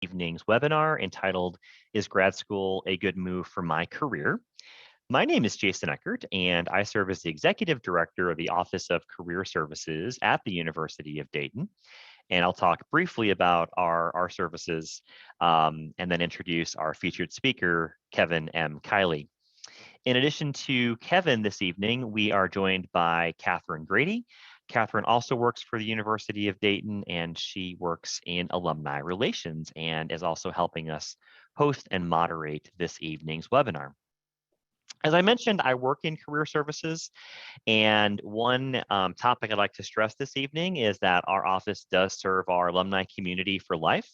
evening's webinar entitled, Is Grad School a Good Move for My Career? My name is Jason Eckert, and I serve as the Executive Director of the Office of Career Services at the University of Dayton. And I'll talk briefly about our services and then introduce our featured speaker, Kevin M. Kiley. In addition to Kevin this evening, we are joined by Catherine Grady. Catherine also works for the University of Dayton, and she works in alumni relations and is also helping us host and moderate this evening's webinar. As I mentioned, I work in career services, and one topic I'd like to stress this evening is that our office does serve our alumni community for life.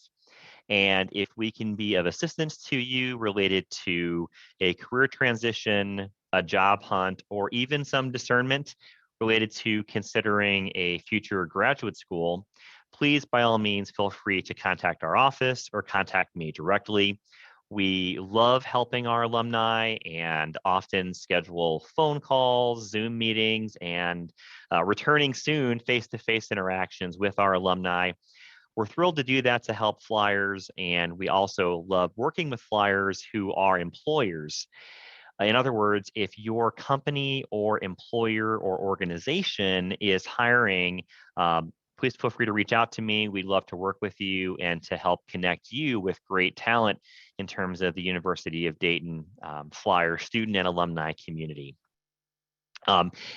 And if we can be of assistance to you related to a career transition, a job hunt, or even some discernment related to considering a future graduate school, please, by all means, feel free to contact our office or contact me directly. We love helping our alumni and often schedule phone calls, Zoom meetings, and returning soon face-to-face interactions with our alumni. We're thrilled to do that to help flyers, and we also love working with flyers who are employers. In other words, if your company or employer or organization is hiring, please feel free to reach out to me. We'd love to work with you and to help connect you with great talent in terms of the University of Dayton flyer student and alumni community.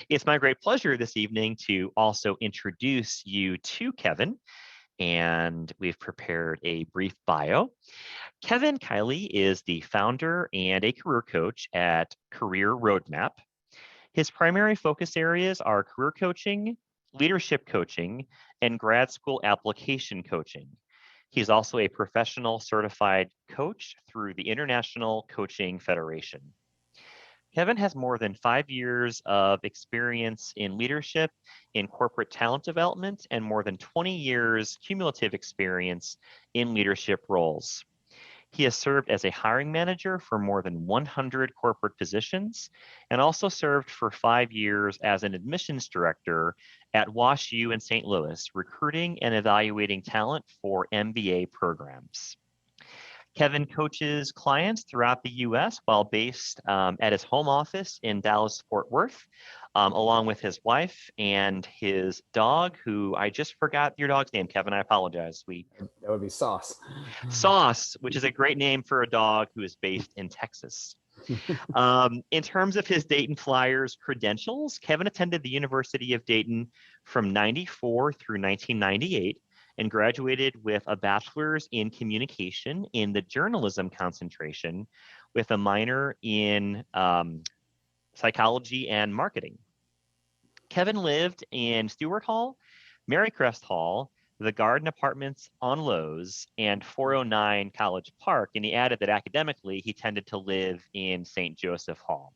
It's my great pleasure this evening to also introduce you to Kevin, and we've prepared a brief bio. Kevin Kiley is the founder and a career coach at Career Road Map. His primary focus areas are career coaching, leadership coaching, and grad school application coaching. He's also a professional certified coach through the International Coaching Federation. Kevin has more than 5 years of experience in leadership in corporate talent development and more than 20 years cumulative experience in leadership roles. He has served as a hiring manager for more than 100 corporate positions and also served for 5 years as an admissions director at WashU in St. Louis, recruiting and evaluating talent for MBA programs. Kevin coaches clients throughout the U.S. while based at his home office in Dallas-Fort Worth, along with his wife and his dog, who I just forgot your dog's name, Kevin. I apologize. That would be Sauce. Sauce, which is a great name for a dog who is based in Texas. In terms of his Dayton Flyers credentials, Kevin attended the University of Dayton from 94 through 1998. And graduated with a bachelor's in communication in the journalism concentration with a minor in psychology and marketing. Kevin lived in Stewart Hall, Marycrest Hall, the Garden Apartments on Lowe's, and 409 College Park. And he added that academically, he tended to live in St. Joseph Hall.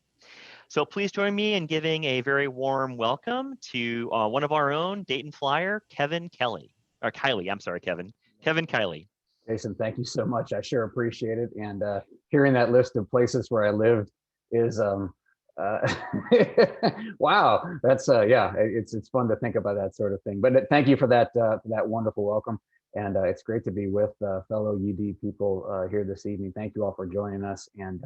So please join me in giving a very warm welcome to one of our own Dayton Flyer, Kevin Kiley. Or Kiley, I'm sorry, Kevin. Kevin Kiley. Jason, thank you so much. I sure appreciate it. And hearing that list of places where I lived is, wow, that's, yeah, it's fun to think about that sort of thing. But thank you for that wonderful welcome. And it's great to be with fellow UD people here this evening. Thank you all for joining us. And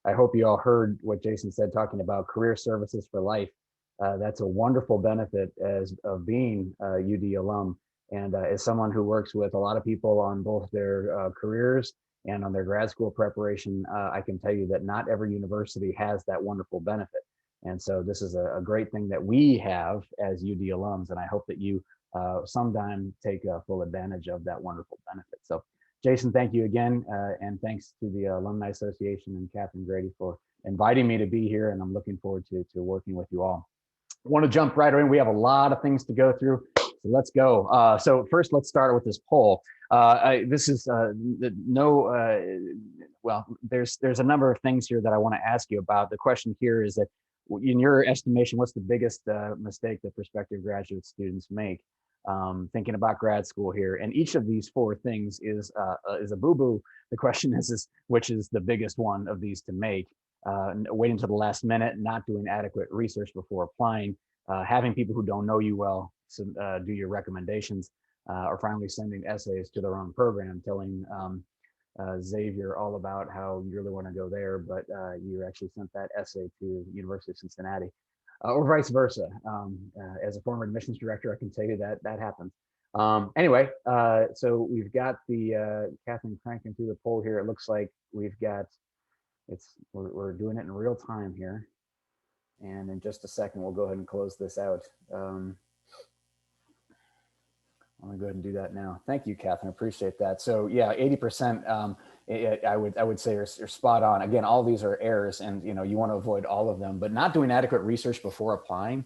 I hope you all heard what Jason said, talking about career services for life. That's a wonderful benefit of being a UD alum. And as someone who works with a lot of people on both their careers and on their grad school preparation, I can tell you that not every university has that wonderful benefit. And so this is a great thing that we have as UD alums. And I hope that you sometime take full advantage of that wonderful benefit. So Jason, thank you again. And thanks to the Alumni Association and Catherine Grady for inviting me to be here. And I'm looking forward to working with you all. I want to jump right in. We have a lot of things to go through. So let's go. So first, let's start with this poll. This is well, there's a number of things here that I want to ask you about. The question here is that, in your estimation, what's the biggest mistake that prospective graduate students make thinking about grad school here? And each of these four things is a boo-boo. The question is which is the biggest one of these to make? Waiting to the last minute, not doing adequate research before applying, having people who don't know you well do your recommendations, or finally sending essays to their own program telling Xavier all about how you really want to go there, but you actually sent that essay to University of Cincinnati, or vice versa. As a former admissions director, I can tell you that that happens. Anyway, so we've got the Catherine cranking through the poll here. It looks like we've got we're doing it in real time here, and in just a second we'll go ahead and close this out. I'm gonna go ahead and do that now. Thank you, Catherine. Appreciate that. So yeah, 80%. I would say you're spot on. Again, all these are errors, and you want to avoid all of them. But not doing adequate research before applying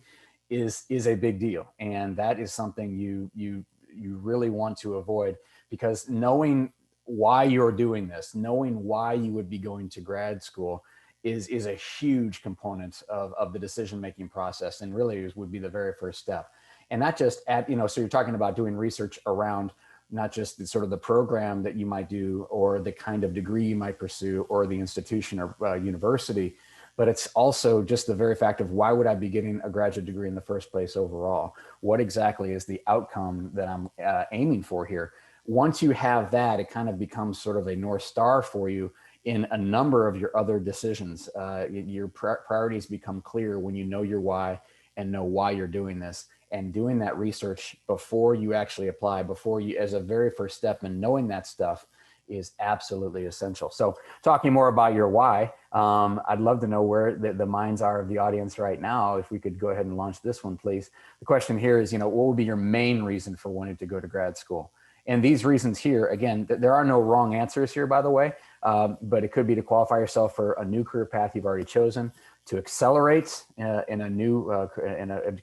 is a big deal, and that is something you really want to avoid, because knowing why you're doing this, knowing why you would be going to grad school, is a huge component of the decision making process, and really would be the very first step. And not just at, so you're talking about doing research around not just the sort of the program that you might do, or the kind of degree you might pursue, or the institution or university, but it's also just the very fact of, why would I be getting a graduate degree in the first place overall? What exactly is the outcome that I'm aiming for here? Once you have that, it kind of becomes sort of a North Star for you in a number of your other decisions. Your priorities become clear when you know your why and know why you're doing this. And doing that research before you actually apply, before you, as a very first step, and knowing that stuff is absolutely essential. So talking more about your why, I'd love to know where the minds are of the audience right now. If we could go ahead and launch this one, please. The question here is, what would be your main reason for wanting to go to grad school? And these reasons here, again, there are no wrong answers here, by the way, but it could be to qualify yourself for a new career path you've already chosen, to accelerate in a new,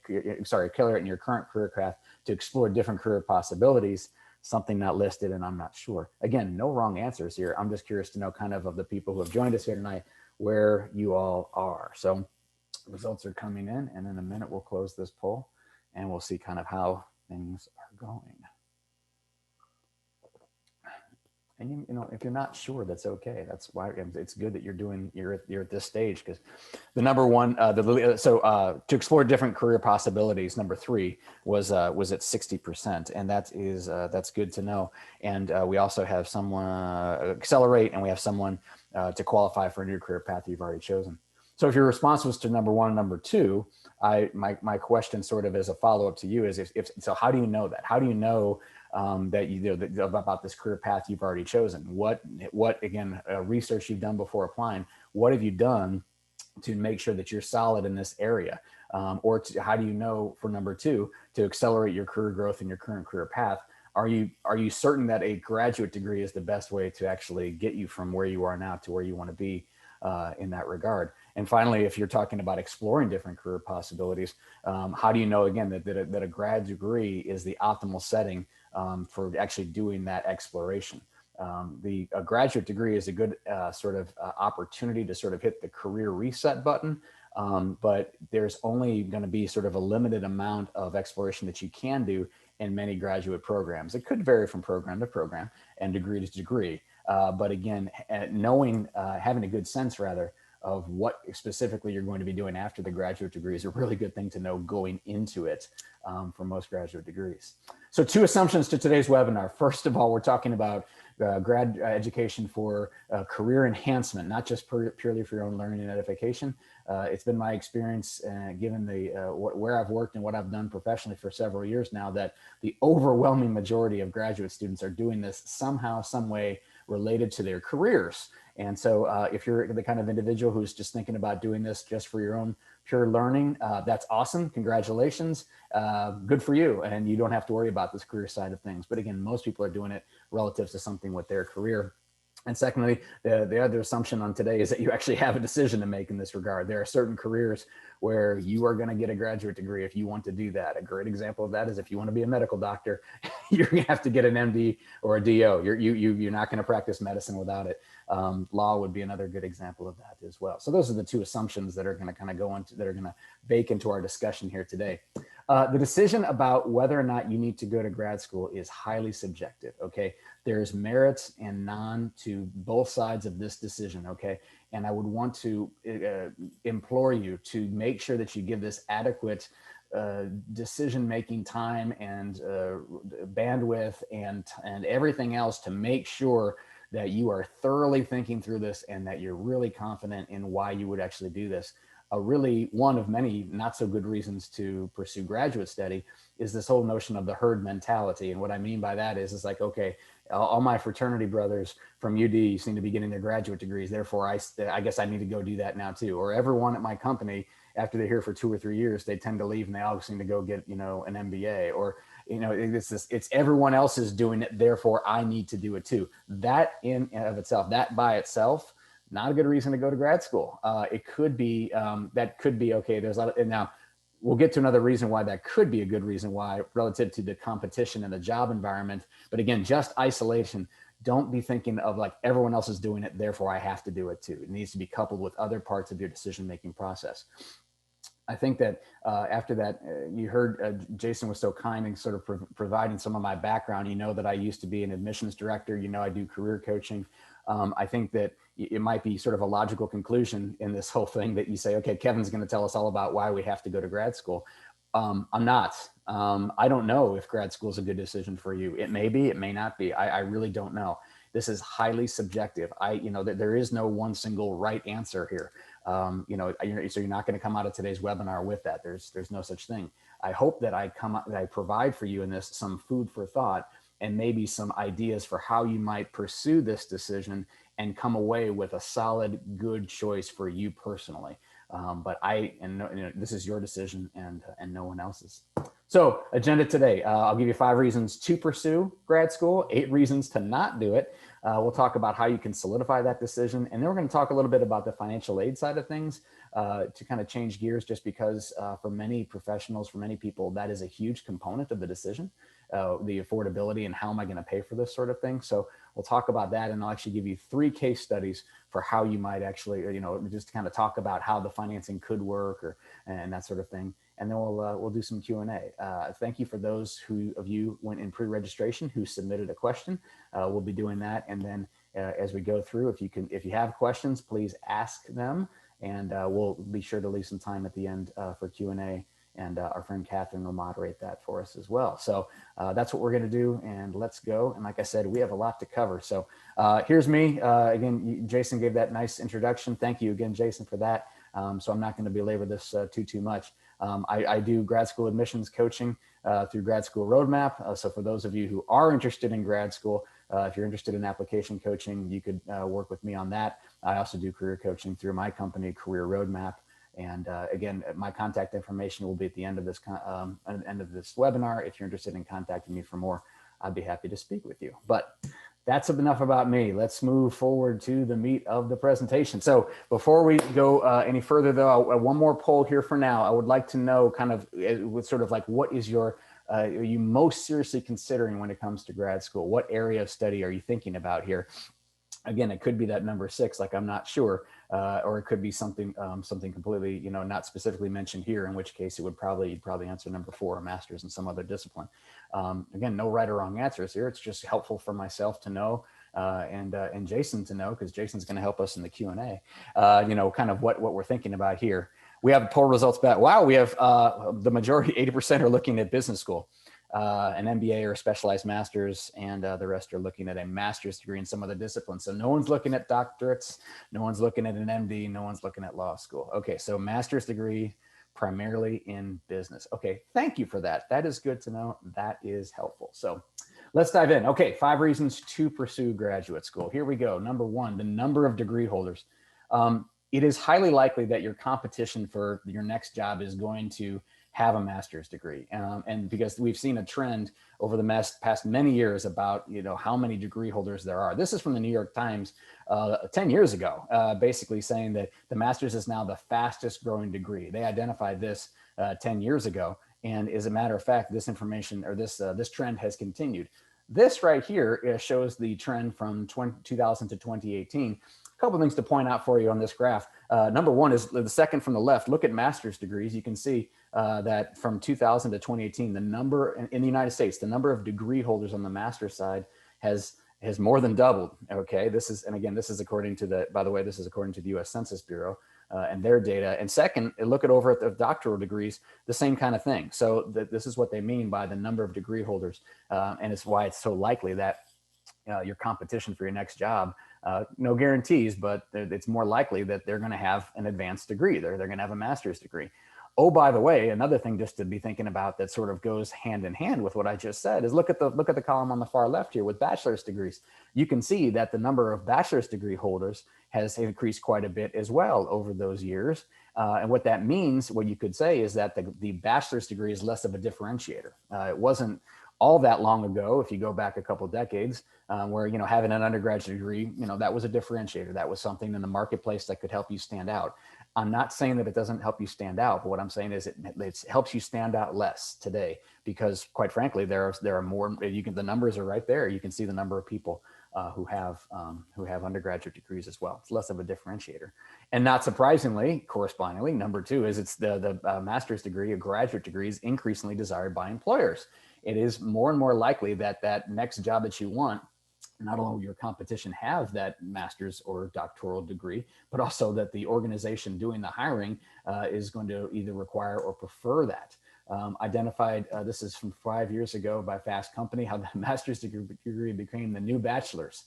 accelerate in your current career path, to explore different career possibilities, something not listed, and I'm not sure. Again, no wrong answers here. I'm just curious to know kind of the people who have joined us here tonight, where you all are. So results are coming in, and in a minute we'll close this poll and we'll see kind of how things are going. And if you're not sure, that's okay. That's why it's good that you're at this stage, because the number one, to explore different career possibilities, number 3 was at 60%, and that's good to know. And we also have someone accelerate, and we have someone to qualify for a new career path you've already chosen. So if your response was to number 1 and number 2, my question, sort of as a follow up to you, is so how do you know that? How do you know that about this career path you've already chosen? What again, research you've done before applying? What have you done to make sure that you're solid in this area? Or how do you know, for number 2, to accelerate your career growth in your current career path? Are you certain that a graduate degree is the best way to actually get you from where you are now to where you want to be in that regard? And finally, if you're talking about exploring different career possibilities, how do you know, again, that a grad degree is the optimal setting for actually doing that exploration? A graduate degree is a good opportunity to sort of hit the career reset button, but there's only going to be sort of a limited amount of exploration that you can do in many graduate programs. It could vary from program to program and degree to degree, but again, having a good sense rather of what specifically you're going to be doing after the graduate degree is a really good thing to know going into it for most graduate degrees. So 2 assumptions to today's webinar. First of all, we're talking about grad education for career enhancement, not just purely for your own learning and edification. It's been my experience, given where I've worked and what I've done professionally for several years now, that the overwhelming majority of graduate students are doing this somehow, some way related to their careers. And so if you're the kind of individual who's just thinking about doing this just for your own pure learning, that's awesome. Congratulations. Good for you. And you don't have to worry about this career side of things. But again, most people are doing it relative to something with their career. And secondly, the other assumption on today is that you actually have a decision to make in this regard. There are certain careers where you are going to get a graduate degree if you want to do that. A great example of that is if you want to be a medical doctor, you're going to have to get an MD or a DO. You're not going to practice medicine without it. Law would be another good example of that as well. So those are the 2 assumptions that are going to kind of that are going to bake into our discussion here today. The decision about whether or not you need to go to grad school is highly subjective, okay? There's merits and non to both sides of this decision, okay? And I would want to implore you to make sure that you give this adequate decision-making time and bandwidth and everything else to make sure that you are thoroughly thinking through this and that you're really confident in why you would actually do this. Really one of many not so good reasons to pursue graduate study is this whole notion of the herd mentality. And what I mean by that is, it's like, okay, all my fraternity brothers from UD seem to be getting their graduate degrees. Therefore, I guess I need to go do that now too. Or everyone at my company, after they're here for 2 or 3 years, they tend to leave and they all seem to go get, an MBA. Or, it's everyone else is doing it. Therefore, I need to do it too. That in and of itself, that by itself, not a good reason to go to grad school. It could be, that could be, okay, there's a lot of, and now we'll get to another reason why that could be a good reason why, relative to the competition and the job environment. But again, just isolation. Don't be thinking of like everyone else is doing it, therefore I have to do it too. It needs to be coupled with other parts of your decision-making process. I think that after that, you heard Jason was so kind and sort of providing some of my background. You know that I used to be an admissions director. You know, I do career coaching. I think that it might be sort of a logical conclusion in this whole thing that you say, okay, Kevin's going to tell us all about why we have to go to grad school. I'm not. I don't know if grad school is a good decision for you. It may be, it may not be. I really don't know. This is highly subjective. There is no one single right answer here. So you're not going to come out of today's webinar with that. There's no such thing. I hope that I provide for you in this some food for thought and maybe some ideas for how you might pursue this decision and come away with a solid, good choice for you personally. But this is your decision and no one else's. So agenda today, I'll give you 5 reasons to pursue grad school, 8 reasons to not do it. We'll talk about how you can solidify that decision. And then we're going to talk a little bit about the financial aid side of things to kind of change gears, just because for many professionals, for many people, that is a huge component of the decision, the affordability and how am I going to pay for this sort of thing. So we'll talk about that, and I'll actually give you 3 case studies for how you might actually, just kind of talk about how the financing could work and that sort of thing. And then we'll do some Q&A. Thank you for those of you went in pre-registration who submitted a question. We'll be doing that, and then as we go through, if you have questions, please ask them, and we'll be sure to leave some time at the end for Q&A. And our friend Catherine will moderate that for us as well. So that's what we're going to do, and let's go. And like I said, we have a lot to cover. So here's me. Again, Jason gave that nice introduction. Thank you again, Jason, for that. So I'm not going to belabor this too much. I do grad school admissions coaching through Grad School Road Map. So for those of you who are interested in grad school, if you're interested in application coaching, you could work with me on that. I also do career coaching through my company, Career Road Map. And again, my contact information will be at the end of this webinar. If you're interested in contacting me for more, I'd be happy to speak with you. But that's enough about me. Let's move forward to the meat of the presentation. So before we go any further, though, one more poll here for now. I would like to know kind of with sort of like, what is are you most seriously considering when it comes to grad school? What area of study are you thinking about here? Again, it could be that number 6, like I'm not sure, or it could be something completely, not specifically mentioned here, in which case you'd probably answer number 4, a master's in some other discipline. Again, no right or wrong answers here. It's just helpful for myself to know, and Jason to know, because Jason's going to help us in the Q&A, kind of what we're thinking about here. We have poll results back. Wow, we have the majority, 80% are looking at business school. An MBA or a specialized master's, and the rest are looking at a master's degree in some other discipline. So no one's looking at doctorates, no one's looking at an MD, no one's looking at law school. Okay, so master's degree primarily in business. Okay, thank you for that. That is good to know. That is helpful. So let's dive in. Okay, 5 reasons to pursue graduate school. Here we go. Number 1, the number of degree holders. It is highly likely that your competition for your next job is going to have a master's degree. And because we've seen a trend over the past many years about, how many degree holders there are. This is from the New York Times 10 years ago, basically saying that the master's is now the fastest growing degree. They identified this 10 years ago. And as a matter of fact, this information, or this trend has continued. This right here shows the trend from 2000 to 2018. A couple of things to point out for you on this graph. Number 1 is the second from the left. Look at master's degrees. You can see that from 2000 to 2018, the number in the United States, the number of degree holders on the master's side has more than doubled. Okay, this is according to this is according to the U.S. Census Bureau and their data. And second, look over at the doctoral degrees, the same kind of thing. So this is what they mean by the number of degree holders, and it's why it's so likely that your competition for your next job, no guarantees, but it's more likely that they're going to have an advanced degree. They're going to have a master's degree. Oh, by the way, another thing just to be thinking about that sort of goes hand in hand with what I just said is look at the column on the far left here with bachelor's degrees. You can see that the number of bachelor's degree holders has increased quite a bit as well over those years. And what that means, what you could say is that the bachelor's degree is less of a differentiator. It wasn't all that long ago, if you go back a couple of decades, where, having an undergraduate degree, that was a differentiator. That was something in the marketplace that could help you stand out. I'm not saying that it doesn't help you stand out, but what I'm saying is it helps you stand out less today because, quite frankly, there are more. The numbers are right there. You can see the number of people who have undergraduate degrees as well. It's less of a differentiator, and not surprisingly, correspondingly, number two is it's the master's degree, a graduate degree, is increasingly desired by employers. It is more and more likely that next job that you want, not only will your competition have that master's or doctoral degree, but also that the organization doing the hiring is going to either require or prefer that. Identified, this is from 5 years ago by Fast Company, how the master's degree became the new bachelor's.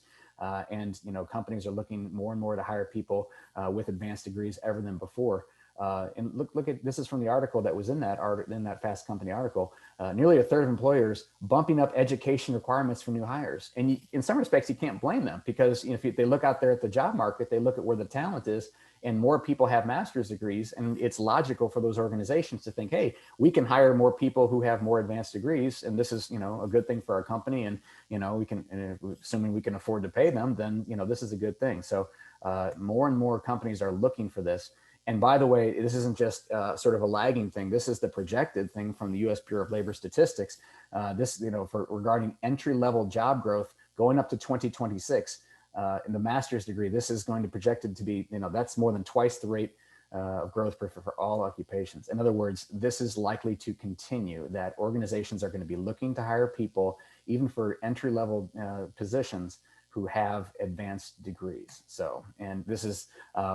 And companies are looking more and more to hire people with advanced degrees ever than before. And look at, this is from the article that was in that Fast Company article. Nearly a third of employers bumping up education requirements for new hires. And in some respects, you can't blame them because if they look out there at the job market, they look at where the talent is, and more people have master's degrees. And it's logical for those organizations to think, hey, we can hire more people who have more advanced degrees, and this is a good thing for our company. And we can, assuming we can afford to pay them, then this is a good thing. So more and more companies are looking for this. And by the way, this isn't just sort of a lagging thing. This is the projected thing from the U.S. Bureau of Labor Statistics. For regarding entry-level job growth going up to 2026 in the master's degree, this is going to projected to be, that's more than twice the rate of growth for all occupations. In other words, this is likely to continue, that organizations are going to be looking to hire people, even for entry-level positions, who have advanced degrees. So, and this is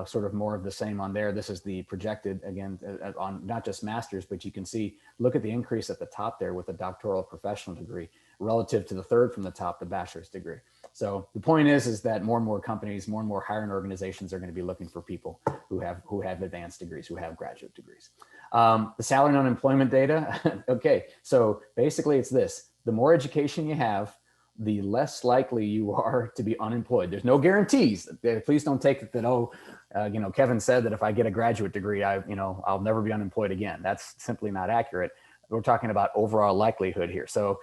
sort of more of the same on there. This is the projected, again, on not just masters, but you can see, look at the increase at the top there with a doctoral professional degree relative to the third from the top, the bachelor's degree. So the point is that more and more companies, more and more hiring organizations are going to be looking for people who have advanced degrees, who have graduate degrees. The salary and unemployment data. Okay, so basically it's this: the more education you have, the less likely you are to be unemployed. There's no guarantees. Please don't take it that, Kevin said that if I get a graduate degree, I'll never be unemployed again. That's simply not accurate. We're talking about overall likelihood here. So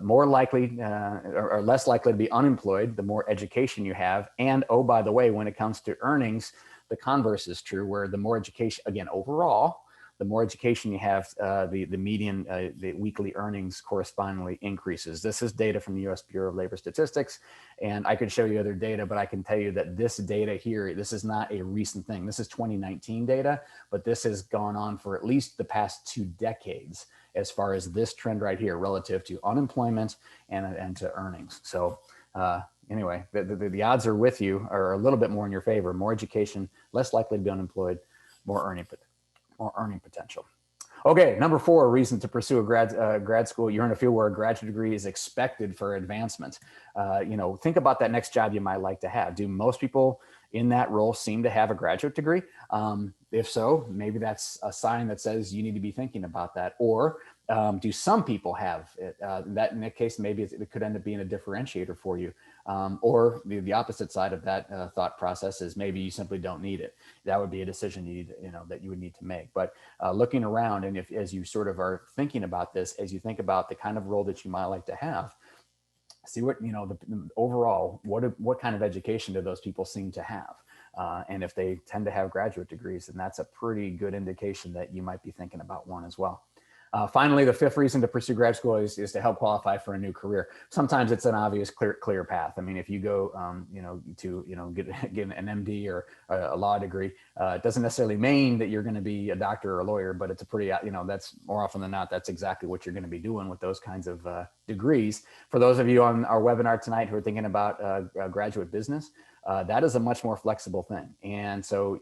more likely or less likely to be unemployed, the more education you have. And oh, by the way, when it comes to earnings, the converse is true, where the more education, again, overall, the more education you have, the median, the weekly earnings correspondingly increases. This is data from the U.S. Bureau of Labor Statistics, and I could show you other data, but I can tell you that this data here, this is not a recent thing. This is 2019 data, but this has gone on for at least the past 2 decades as far as this trend right here relative to unemployment and to earnings. So anyway, the odds are with you, are a little bit more in your favor. More education, less likely to be unemployed, more earning potential. Okay, number 4, reason to pursue a grad school. You're in a field where a graduate degree is expected for advancement. Think about that next job you might like to have. Do most people in that role seem to have a graduate degree? If so, maybe that's a sign that says you need to be thinking about that. Or do some people have it? That in that case, maybe it could end up being a differentiator for you. Or the opposite side of that thought process is maybe you simply don't need it. That would be a decision that you would need to make. But looking around, and as you sort of are thinking about this, as you think about the kind of role that you might like to have, see what, overall, what kind of education do those people seem to have? And if they tend to have graduate degrees, then that's a pretty good indication that you might be thinking about one as well. Finally, the 5th reason to pursue grad school is to help qualify for a new career. Sometimes it's an obvious, clear path. I mean, if you go, get an MD or a law degree, it doesn't necessarily mean that you're going to be a doctor or a lawyer, but it's a pretty, that's more often than not, that's exactly what you're going to be doing with those kinds of degrees. For those of you on our webinar tonight who are thinking about graduate business, that is a much more flexible thing. And so,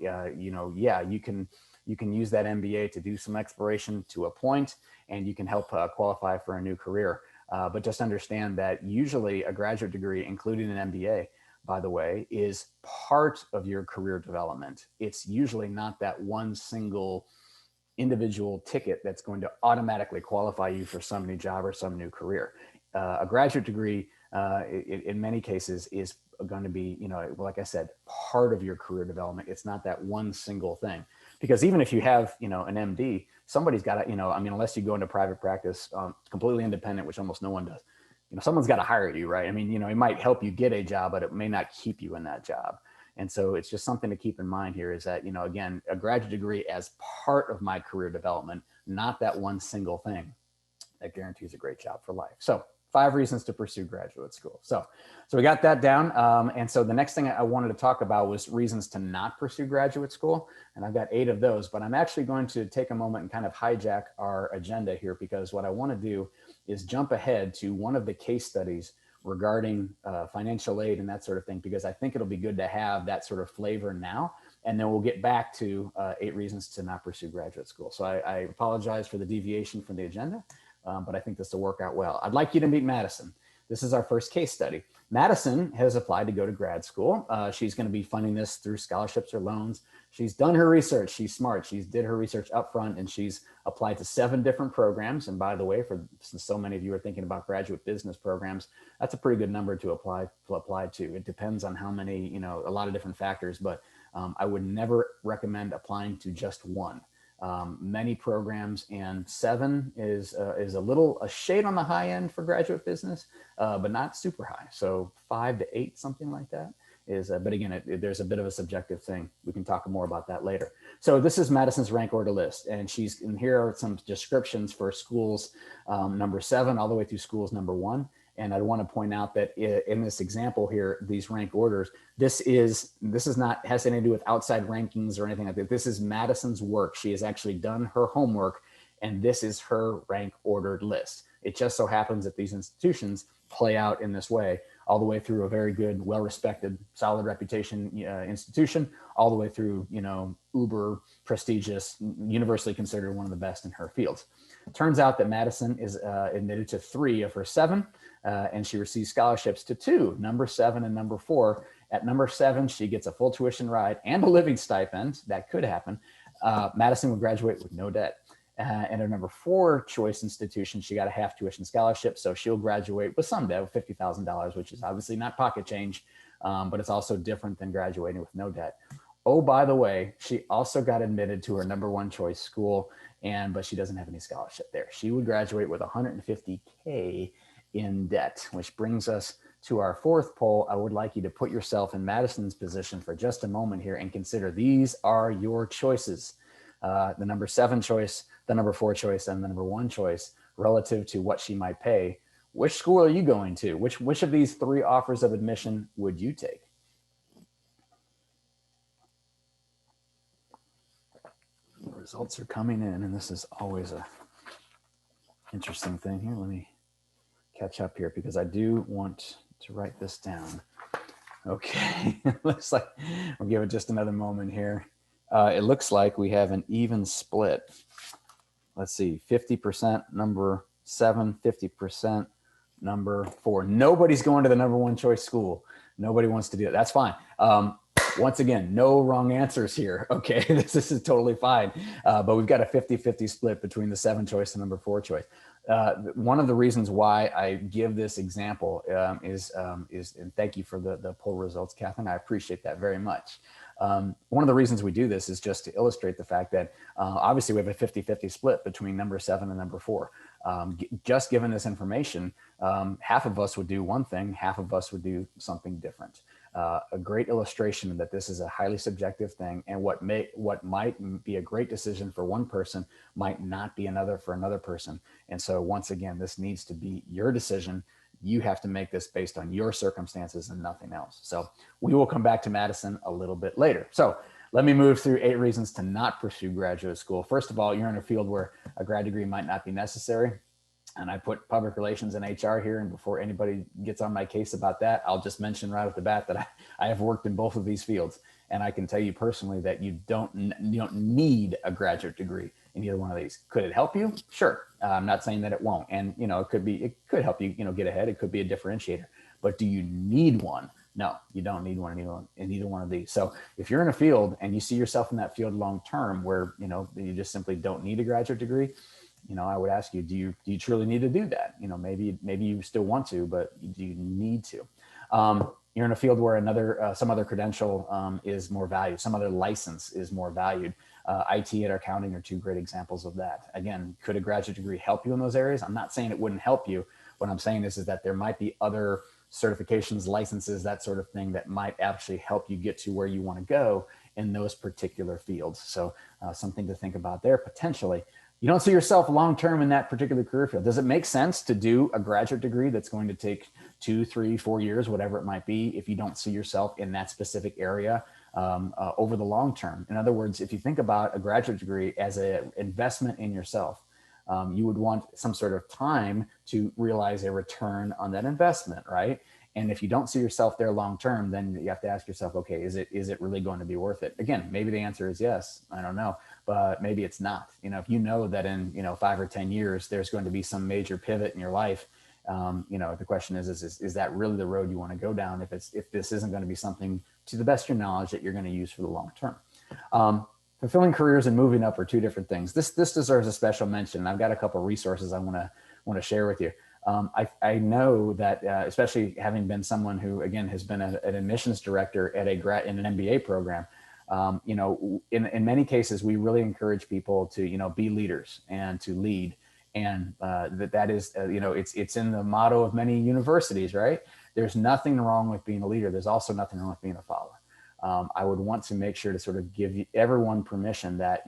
you can use that MBA to do some exploration to a point, and you can help qualify for a new career. But just understand that usually a graduate degree, including an MBA, by the way, is part of your career development. It's usually not that one single individual ticket that's going to automatically qualify you for some new job or some new career. A graduate degree, in many cases, is going to be, like I said, part of your career development. It's not that one single thing. Because even if you have, an MD, somebody's got to, unless you go into private practice, completely independent, which almost no one does, someone's got to hire you, right? I mean, it might help you get a job, but it may not keep you in that job. And so it's just something to keep in mind here is that, again, a graduate degree as part of my career development, not that one single thing that guarantees a great job for life. So 5 reasons to pursue graduate school. So we got that down. And so the next thing I wanted to talk about was reasons to not pursue graduate school. And I've got 8 of those, but I'm actually going to take a moment and kind of hijack our agenda here, because what I want to do is jump ahead to one of the case studies regarding financial aid and that sort of thing, because I think it'll be good to have that sort of flavor now. And then we'll get back to 8 reasons to not pursue graduate school. So I apologize for the deviation from the agenda, but I think this will work out well. I'd like you to meet Madison. This is our first case study. Madison has applied to go to grad school. She's going to be funding this through scholarships or loans. She's done her research. She's smart. She's did her research up front, and she's applied to 7 different programs. And by the way, since so many of you are thinking about graduate business programs, that's a pretty good number to apply to. It depends on how many, a lot of different factors, but I would never recommend applying to just one. Many programs, and 7 is a shade on the high end for graduate business, but not super high. So 5 to 8, something like that is, but again, there's a bit of a subjective thing. We can talk more about that later. So this is Madison's rank order list, and here are some descriptions for schools number 7 all the way through schools number 1. And I want to point out that in this example here, these rank orders, this is not has anything to do with outside rankings or anything like that. This is Madison's work. She has actually done her homework, and this is her rank ordered list. It just so happens that these institutions play out in this way, all the way through a very good, well-respected, solid reputation institution, all the way through, uber prestigious, universally considered one of the best in her fields. It turns out that Madison is admitted to 3 of her 7. And she receives scholarships to 2, number 7 and number 4. At number 7, she gets a full tuition ride and a living stipend. That could happen. Madison would graduate with no debt. And her number 4 choice institution, she got a half tuition scholarship. So she'll graduate with some debt, $50,000, which is obviously not pocket change, but it's also different than graduating with no debt. Oh, by the way, she also got admitted to her number 1 choice school, but she doesn't have any scholarship there. She would graduate with $150K in debt, which brings us to our 4th poll. I would like you to put yourself in Madison's position for just a moment here and consider these are your choices. The number 7 choice, the number 4 choice, and the number 1 choice relative to what she might pay. Which school are you going to? Which of these 3 offers of admission would you take? The results are coming in, and this is always a interesting thing here. Let me catch up here because I do want to write this down. Okay, looks like we'll give it just another moment here. It looks like we have an even split. Let's see, 50% number 7, 50% number 4. Nobody's going to the number 1 choice school. Nobody wants to do it. That's fine. Once again, no wrong answers here. Okay, this is totally fine. But we've got a 50-50 split between the 7 choice and number 4 choice. One of the reasons why I give this example is, and thank you for the poll results, Catherine. I appreciate that very much. One of the reasons we do this is just to illustrate the fact that obviously we have a 50-50 split between number 7 and number 4. Just given this information, half of us would do one thing, half of us would do something different. A great illustration that this is a highly subjective thing, and what might be a great decision for one person might not be another for another person. And so once again, this needs to be your decision. You have to make this based on your circumstances and nothing else. So we will come back to Madison a little bit later. So let me move through 8 reasons to not pursue graduate school. First of all, you're in a field where a grad degree might not be necessary. And I put public relations and HR here. And before anybody gets on my case about that, I'll just mention right off the bat that I have worked in both of these fields. And I can tell you personally that you don't need a graduate degree in either one of these. Could it help you? Sure. I'm not saying that it won't. And, it could help you, get ahead. It could be a differentiator, but do you need one? No, you don't need one in either one of these. So if you're in a field and you see yourself in that field long-term where, you just simply don't need a graduate degree, I would ask you, do you truly need to do that? Maybe you still want to, but do you need to? You're in a field where some other credential is more valued. Some other license is more valued. IT and accounting are two great examples of that. Again, could a graduate degree help you in those areas? I'm not saying it wouldn't help you. What I'm saying is that there might be other certifications, licenses, that sort of thing that might actually help you get to where you want to go in those particular fields. So something to think about there potentially. You don't see yourself long-term in that particular career field. Does it make sense to do a graduate degree that's going to take 2, 3, 4 years, whatever it might be, if you don't see yourself in that specific area over the long term? In other words, if you think about a graduate degree as an investment in yourself, you would want some sort of time to realize a return on that investment, right? And if you don't see yourself there long term, then you have to ask yourself, okay, is it really going to be worth it? Again, maybe the answer is yes. I don't know, but maybe it's not. If you know that in 5 or 10 years there's going to be some major pivot in your life, the question is that really the road you want to go down? If this isn't going to be something, to the best of your knowledge, that you're going to use for the long term. Fulfilling careers and moving up are two different things. This deserves a special mention. I've got a couple of resources I want to share with you. I know that, especially having been someone who, again, has been an admissions director at in an MBA program, in many cases, we really encourage people to, be leaders and to lead. And that is, it's in the motto of many universities, right? There's nothing wrong with being a leader. There's also nothing wrong with being a follower. I would want to make sure to sort of give everyone permission that,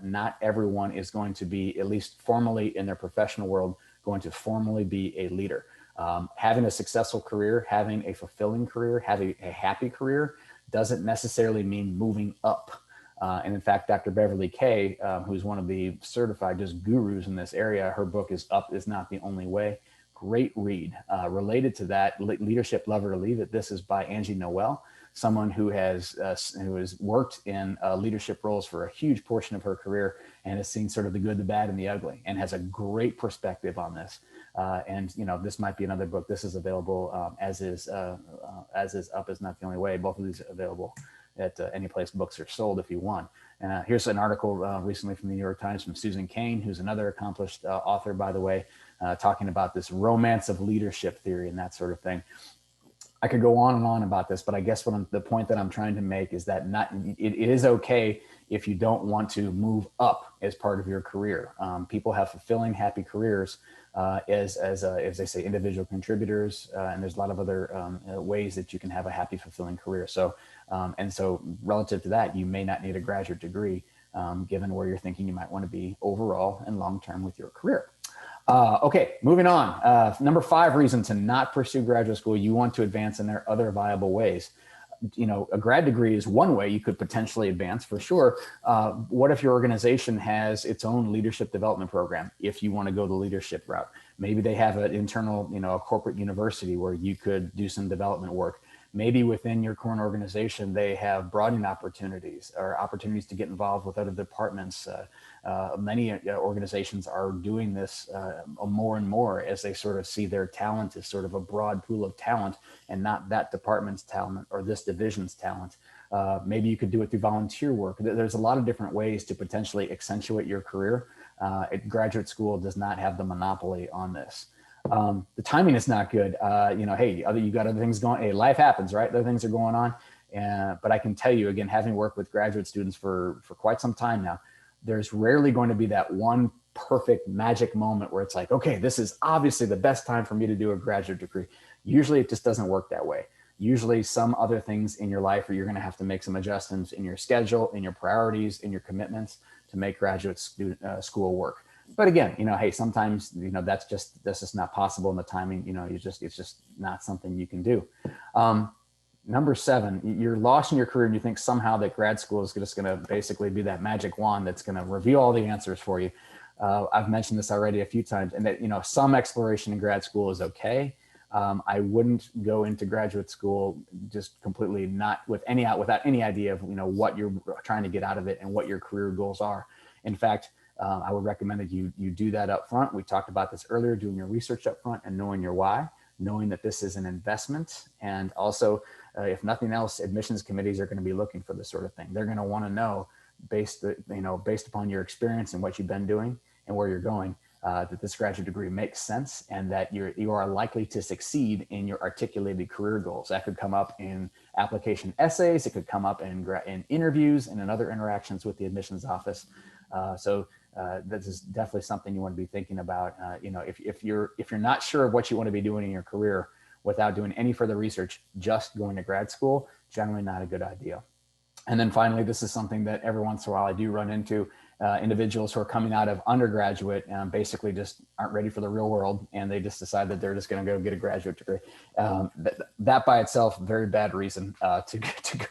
not everyone is going to be, at least formally in their professional world, going to formally be a leader. Having a successful career, having a fulfilling career, having a happy career doesn't necessarily mean moving up. And in fact, Dr. Beverly Kay, who's one of the certified just gurus in this area, her book is Up Is Not the Only Way. Great read. Related to that, Leadership, Love or Leave It. This is by Angie Noel, someone who has worked in leadership roles for a huge portion of her career and has seen sort of the good, the bad, and the ugly, and has a great perspective on this. And this might be another book. This is available as is Up Is Not the Only Way. Both of these are available at any place books are sold if you want. Here's an article recently from the New York Times from Susan Cain, who's another accomplished author, by the way, talking about this romance of leadership theory and that sort of thing. I could go on and on about this, but I guess the point that I'm trying to make is that it is okay if you don't want to move up as part of your career. People have fulfilling, happy careers as they say, individual contributors, and there's a lot of other ways that you can have a happy, fulfilling career. So, and so relative to that, you may not need a graduate degree, given where you're thinking you might want to be overall and long-term with your career. Okay, moving on. Number 5 reason to not pursue graduate school: you want to advance in their other viable ways. A grad degree is one way you could potentially advance for sure. What if your organization has its own leadership development program? If you want to go the leadership route, maybe they have an internal, a corporate university where you could do some development work. Maybe within your current organization, they have broadening opportunities or opportunities to get involved with other departments. Many organizations are doing this more and more as they sort of see their talent as sort of a broad pool of talent and not that department's talent or this division's talent. Maybe you could do it through volunteer work. There's a lot of different ways to potentially accentuate your career. Graduate school does not have the monopoly on this. The timing is not good. Hey, you got other things going. Hey, life happens, right? Other things are going on. But I can tell you, again, having worked with graduate students for quite some time now, there's rarely going to be that one perfect magic moment where it's like, okay, this is obviously the best time for me to do a graduate degree. Usually it just doesn't work that way. Usually some other things in your life, or you're going to have to make some adjustments in your schedule, in your priorities, in your commitments to make graduate school work. But again, hey, sometimes, that's just not possible in the timing, it's just not something you can do. Number 7, you're lost in your career and you think somehow that grad school is just going to basically be that magic wand that's going to reveal all the answers for you. I've mentioned this already a few times, and that, some exploration in grad school is okay. I wouldn't go into graduate school just completely without any idea of, what you're trying to get out of it and what your career goals are. In fact, I would recommend that you do that up front. We talked about this earlier, doing your research up front and knowing your why, knowing that this is an investment. And also, if nothing else, admissions committees are going to be looking for this sort of thing. They're going to want to know, based upon your experience and what you've been doing and where you're going, that this graduate degree makes sense and that you are likely to succeed in your articulated career goals. That could come up in application essays. It could come up in interviews and in other interactions with the admissions office. So this is definitely something you want to be thinking about. If you're not sure of what you want to be doing in your career without doing any further research, just going to grad school, generally not a good idea. And then finally, this is something that every once in a while I do run into. Individuals who are coming out of undergraduate and basically just aren't ready for the real world, and they just decide that they're just going to go get a graduate degree. That by itself, very bad reason to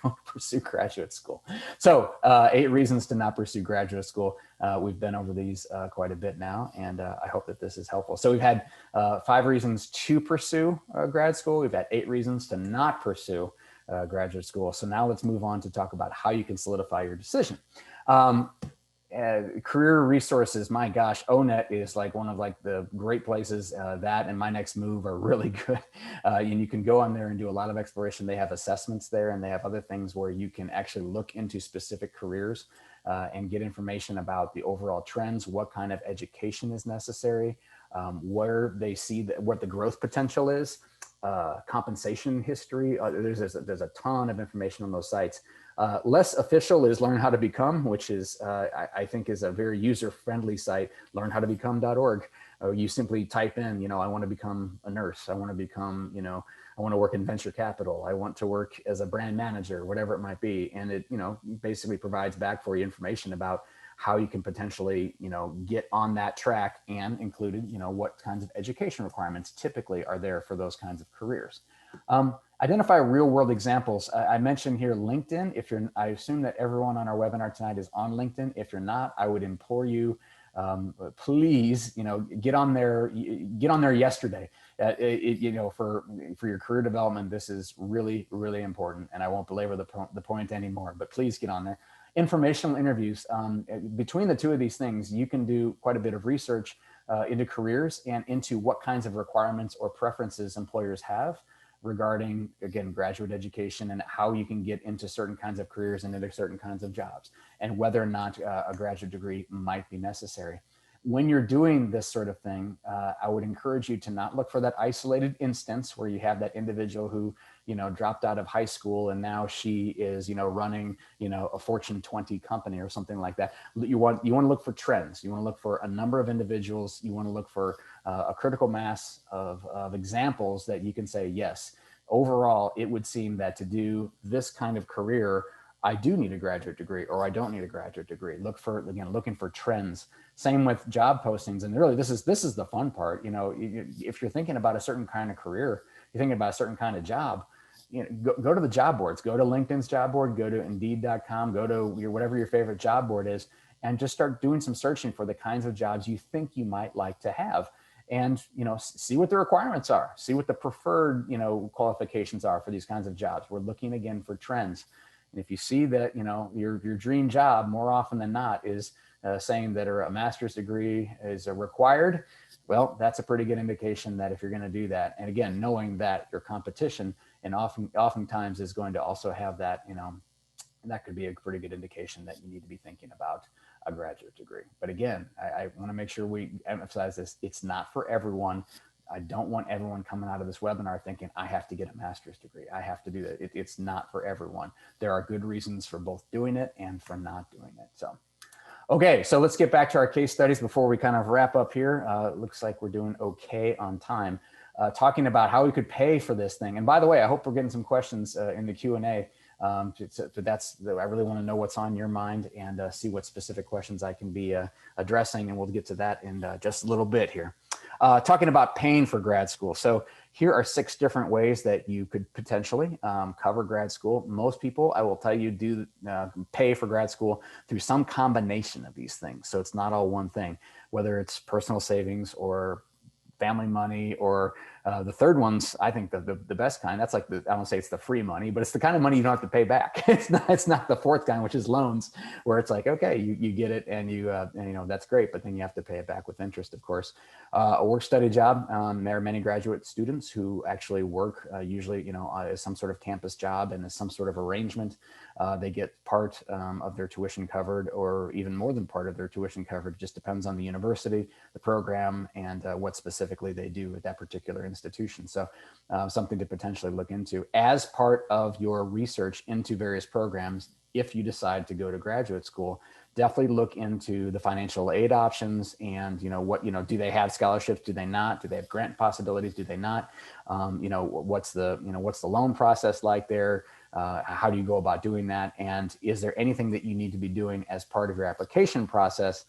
go pursue graduate school. So 8 reasons to not pursue graduate school. We've been over these quite a bit now, and I hope that this is helpful. So we've had 5 reasons to pursue grad school. We've had 8 reasons to not pursue graduate school. So now let's move on to talk about how you can solidify your decision. Career resources, my gosh, ONET is like one of the great places. That and My Next Move are really good. And you can go on there and do a lot of exploration. They have assessments there, and they have other things where you can actually look into specific careers and get information about the overall trends, what kind of education is necessary, where they see what the growth potential is, compensation history. There's a ton of information on those sites. Less official is Learn How to Become, which is, I think is a very user-friendly site, learnhowtobecome.org. You simply type in, I want to become a nurse. I want to become, I want to work in venture capital. I want to work as a brand manager, whatever it might be. And it, basically provides back for you information about how you can potentially, get on that track, and included, what kinds of education requirements typically are there for those kinds of careers. Identify real world examples. I mentioned here LinkedIn. I assume that everyone on our webinar tonight is on LinkedIn. If you're not, I would implore you, please, get on there yesterday. For your career development, this is really, really important, and I won't belabor the point anymore, but please get on there. Informational interviews. Between the two of these things, you can do quite a bit of research into careers and into what kinds of requirements or preferences employers have regarding, again, graduate education and how you can get into certain kinds of careers and into certain kinds of jobs, and whether or not a graduate degree might be necessary. When you're doing this sort of thing, I would encourage you to not look for that isolated instance where you have that individual who, dropped out of high school and now she is, running, a Fortune 20 company or something like that. You want to look for trends. You want to look for a number of individuals. You want to look for a critical mass of examples that you can say, yes, overall, it would seem that to do this kind of career, I do need a graduate degree, or I don't need a graduate degree. Looking for trends. Same with job postings. And really, this is the fun part. If you're thinking about a certain kind of career, you're thinking about a certain kind of job, go to the job boards, go to LinkedIn's job board, go to Indeed.com, go to whatever your favorite job board is, and just start doing some searching for the kinds of jobs you think you might like to have. And, see what the requirements are, see what the preferred, qualifications are for these kinds of jobs. We're looking again for trends. And if you see that, your dream job more often than not is saying that a master's degree is required, well, that's a pretty good indication that if you're going to do that, and again, knowing that your competition and oftentimes is going to also have that, that could be a pretty good indication that you need to be thinking about a graduate degree. But again, I want to make sure we emphasize this. It's not for everyone. I don't want everyone coming out of this webinar thinking, I have to get a master's degree. I have to do that. It's not for everyone. There are good reasons for both doing it and for not doing it. So, okay, so let's get back to our case studies before we kind of wrap up here. Looks like we're doing okay on time. Talking about how we could pay for this thing. And by the way, I hope we're getting some questions in the Q&A. I really want to know what's on your mind and see what specific questions I can be addressing, and we'll get to that in just a little bit here. Talking about paying for grad school. So here are 6 different ways that you could potentially cover grad school. Most people, I will tell you, do pay for grad school through some combination of these things. So it's not all one thing, whether it's personal savings or family money or The third one's, I think, the best kind. That's like I don't say it's the free money, but it's the kind of money you don't have to pay back. It's not the fourth kind, which is loans, where it's like, okay, you get it and that's great, but then you have to pay it back with interest, of course. A work study job. There are many graduate students who actually work usually, as some sort of campus job and as some sort of arrangement. They get part of their tuition covered, or even more than part of their tuition covered. It just depends on the university, the program, and what specifically they do at that particular institution. So something to potentially look into as part of your research into various programs. If you decide to go to graduate school, definitely look into the financial aid options and, do they have scholarships? Do they not? Do they have grant possibilities? Do they not? What's the loan process like there? How do you go about doing that? And is there anything that you need to be doing as part of your application process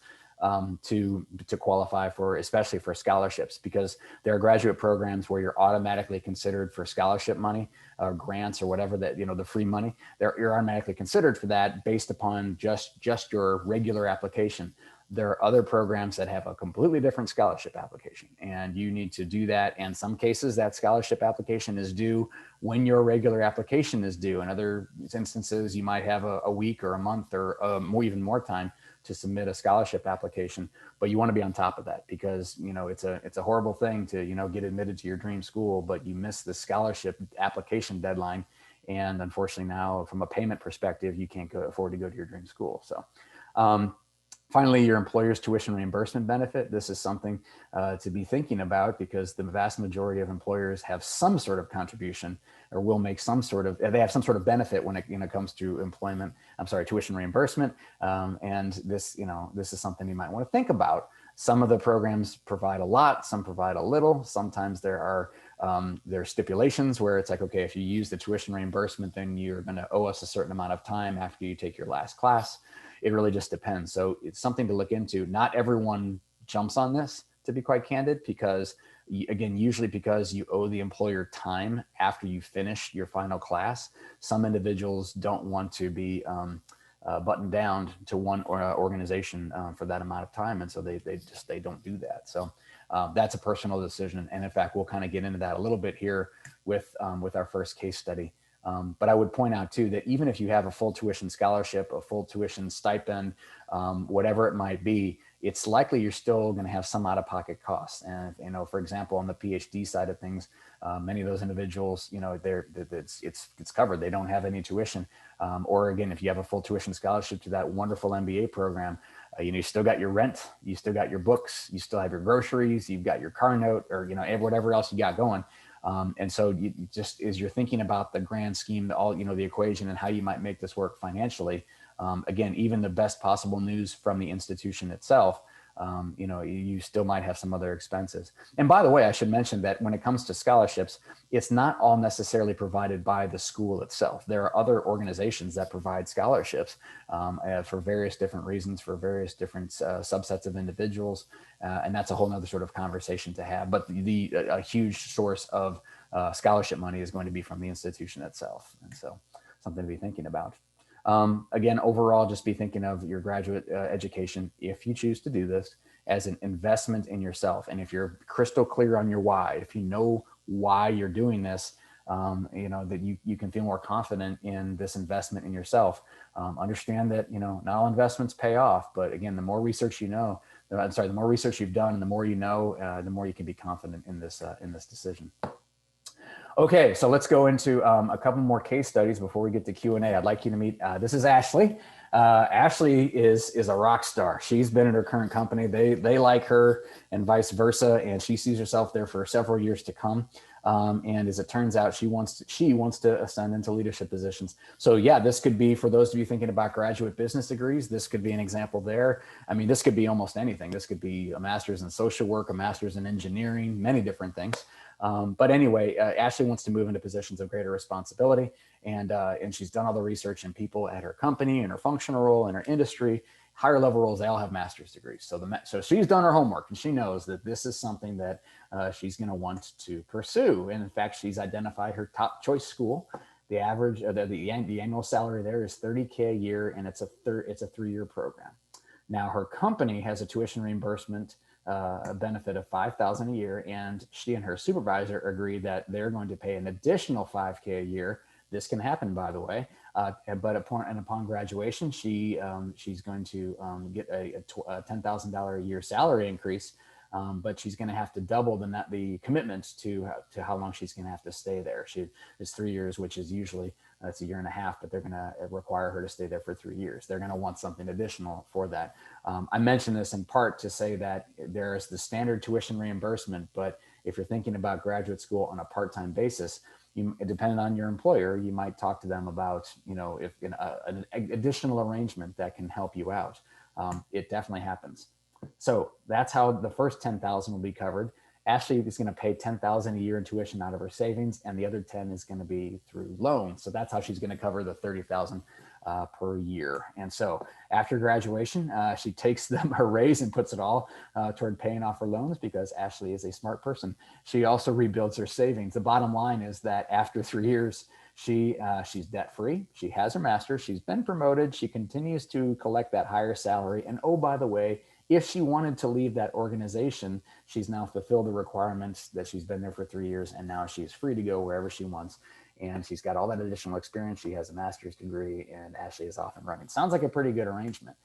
to qualify for, especially for scholarships? Because there are graduate programs where you're automatically considered for scholarship money or grants or whatever, that, the free money, you're automatically considered for that based upon just your regular application. There are other programs that have a completely different scholarship application, and you need to do that. In some cases, that scholarship application is due when your regular application is due. In other instances, you might have a week or a month or even more time to submit a scholarship application, but you want to be on top of that, because it's a horrible thing to get admitted to your dream school, but you miss the scholarship application deadline, and unfortunately now, from a payment perspective, you can't afford to go to your dream school. So finally, your employer's tuition reimbursement benefit. This is something to be thinking about, because the vast majority of employers have some sort of contribution, or will make they have some sort of benefit when it comes to tuition reimbursement. And this is something you might want to think about. Some of the programs provide a lot, some provide a little. Sometimes there are stipulations where it's like, okay, if you use the tuition reimbursement, then you're going to owe us a certain amount of time after you take your last class. It really just depends. So it's something to look into. Not everyone jumps on this, to be quite candid, because usually because you owe the employer time after you finish your final class. Some individuals don't want to be buttoned down to one organization for that amount of time. And so they don't do that. So that's a personal decision. And in fact, we'll kind of get into that a little bit here with our first case study. But I would point out too, that even if you have a full tuition scholarship, a full tuition stipend, whatever it might be, it's likely you're still going to have some out-of-pocket costs. And, for example, on the PhD side of things, many of those individuals, it's covered. They don't have any tuition. Or again, if you have a full tuition scholarship to that wonderful MBA program, you still got your rent, you still got your books, you still have your groceries, you've got your car note, or, whatever else you got going. And so you just, as you're thinking about the grand scheme, the equation and how you might make this work financially, again, even the best possible news from the institution itself, you still might have some other expenses. And by the way, I should mention that when it comes to scholarships, it's not all necessarily provided by the school itself. There are other organizations that provide scholarships for various different reasons, for various different subsets of individuals. And that's a whole nother sort of conversation to have. But a huge source of scholarship money is going to be from the institution itself. And so something to be thinking about. Again, overall, just be thinking of your graduate education, if you choose to do this, as an investment in yourself. And if you're crystal clear on your why, if you know why you're doing this, that you can feel more confident in this investment in yourself. Understand that, not all investments pay off, but again, the more research the more research you've done, and the more you know, the more you can be confident in this decision. Okay, so let's go into a couple more case studies before we get to Q&A. I'd like you to meet, this is Ashley. Ashley is a rock star. She's been at her current company. They like her, and vice versa, and she sees herself there for several years to come. And as it turns out, she wants to ascend into leadership positions. So yeah, this could be, for those of you thinking about graduate business degrees, this could be an example there. I mean, this could be almost anything. This could be a master's in social work, a master's in engineering, many different things. But anyway, Ashley wants to move into positions of greater responsibility, and she's done all the research, and people at her company, and her functional role, and her industry, higher level roles, they all have master's degrees. So she's done her homework, and she knows that this is something that she's going to want to pursue. And in fact, she's identified her top choice school. The average, the annual salary there is $30K a year, and it's a 3-year program. Now, her company has a tuition reimbursement a benefit of $5,000 a year, and she and her supervisor agree that they're going to pay an additional $5K a year. This can happen, by the way, but upon graduation, she's going to get a $10,000 a year salary increase, but she's going to have to double the commitment to how long she's going to have to stay there. It's 3 years, which is usually it's a year and a half, but they're going to require her to stay there for 3 years. They're going to want something additional for that. I mentioned this in part to say that there's the standard tuition reimbursement, but if you're thinking about graduate school on a part-time basis, depending on your employer, you might talk to them about, if an additional arrangement that can help you out. It definitely happens. So that's how the first 10,000 will be covered. Ashley is going to pay 10,000 a year in tuition out of her savings, and the other 10 is going to be through loans. So that's how she's going to cover the 30,000 per year. And so after graduation, she takes her raise and puts it all toward paying off her loans, because Ashley is a smart person. She also rebuilds her savings. The bottom line is that after 3 years, she's debt free. She has her master's. She's been promoted. She continues to collect that higher salary. And oh, by the way, if she wanted to leave that organization, she's now fulfilled the requirements that she's been there for 3 years, and now she's free to go wherever she wants. And she's got all that additional experience. She has a master's degree, and Ashley is off and running. Sounds like a pretty good arrangement.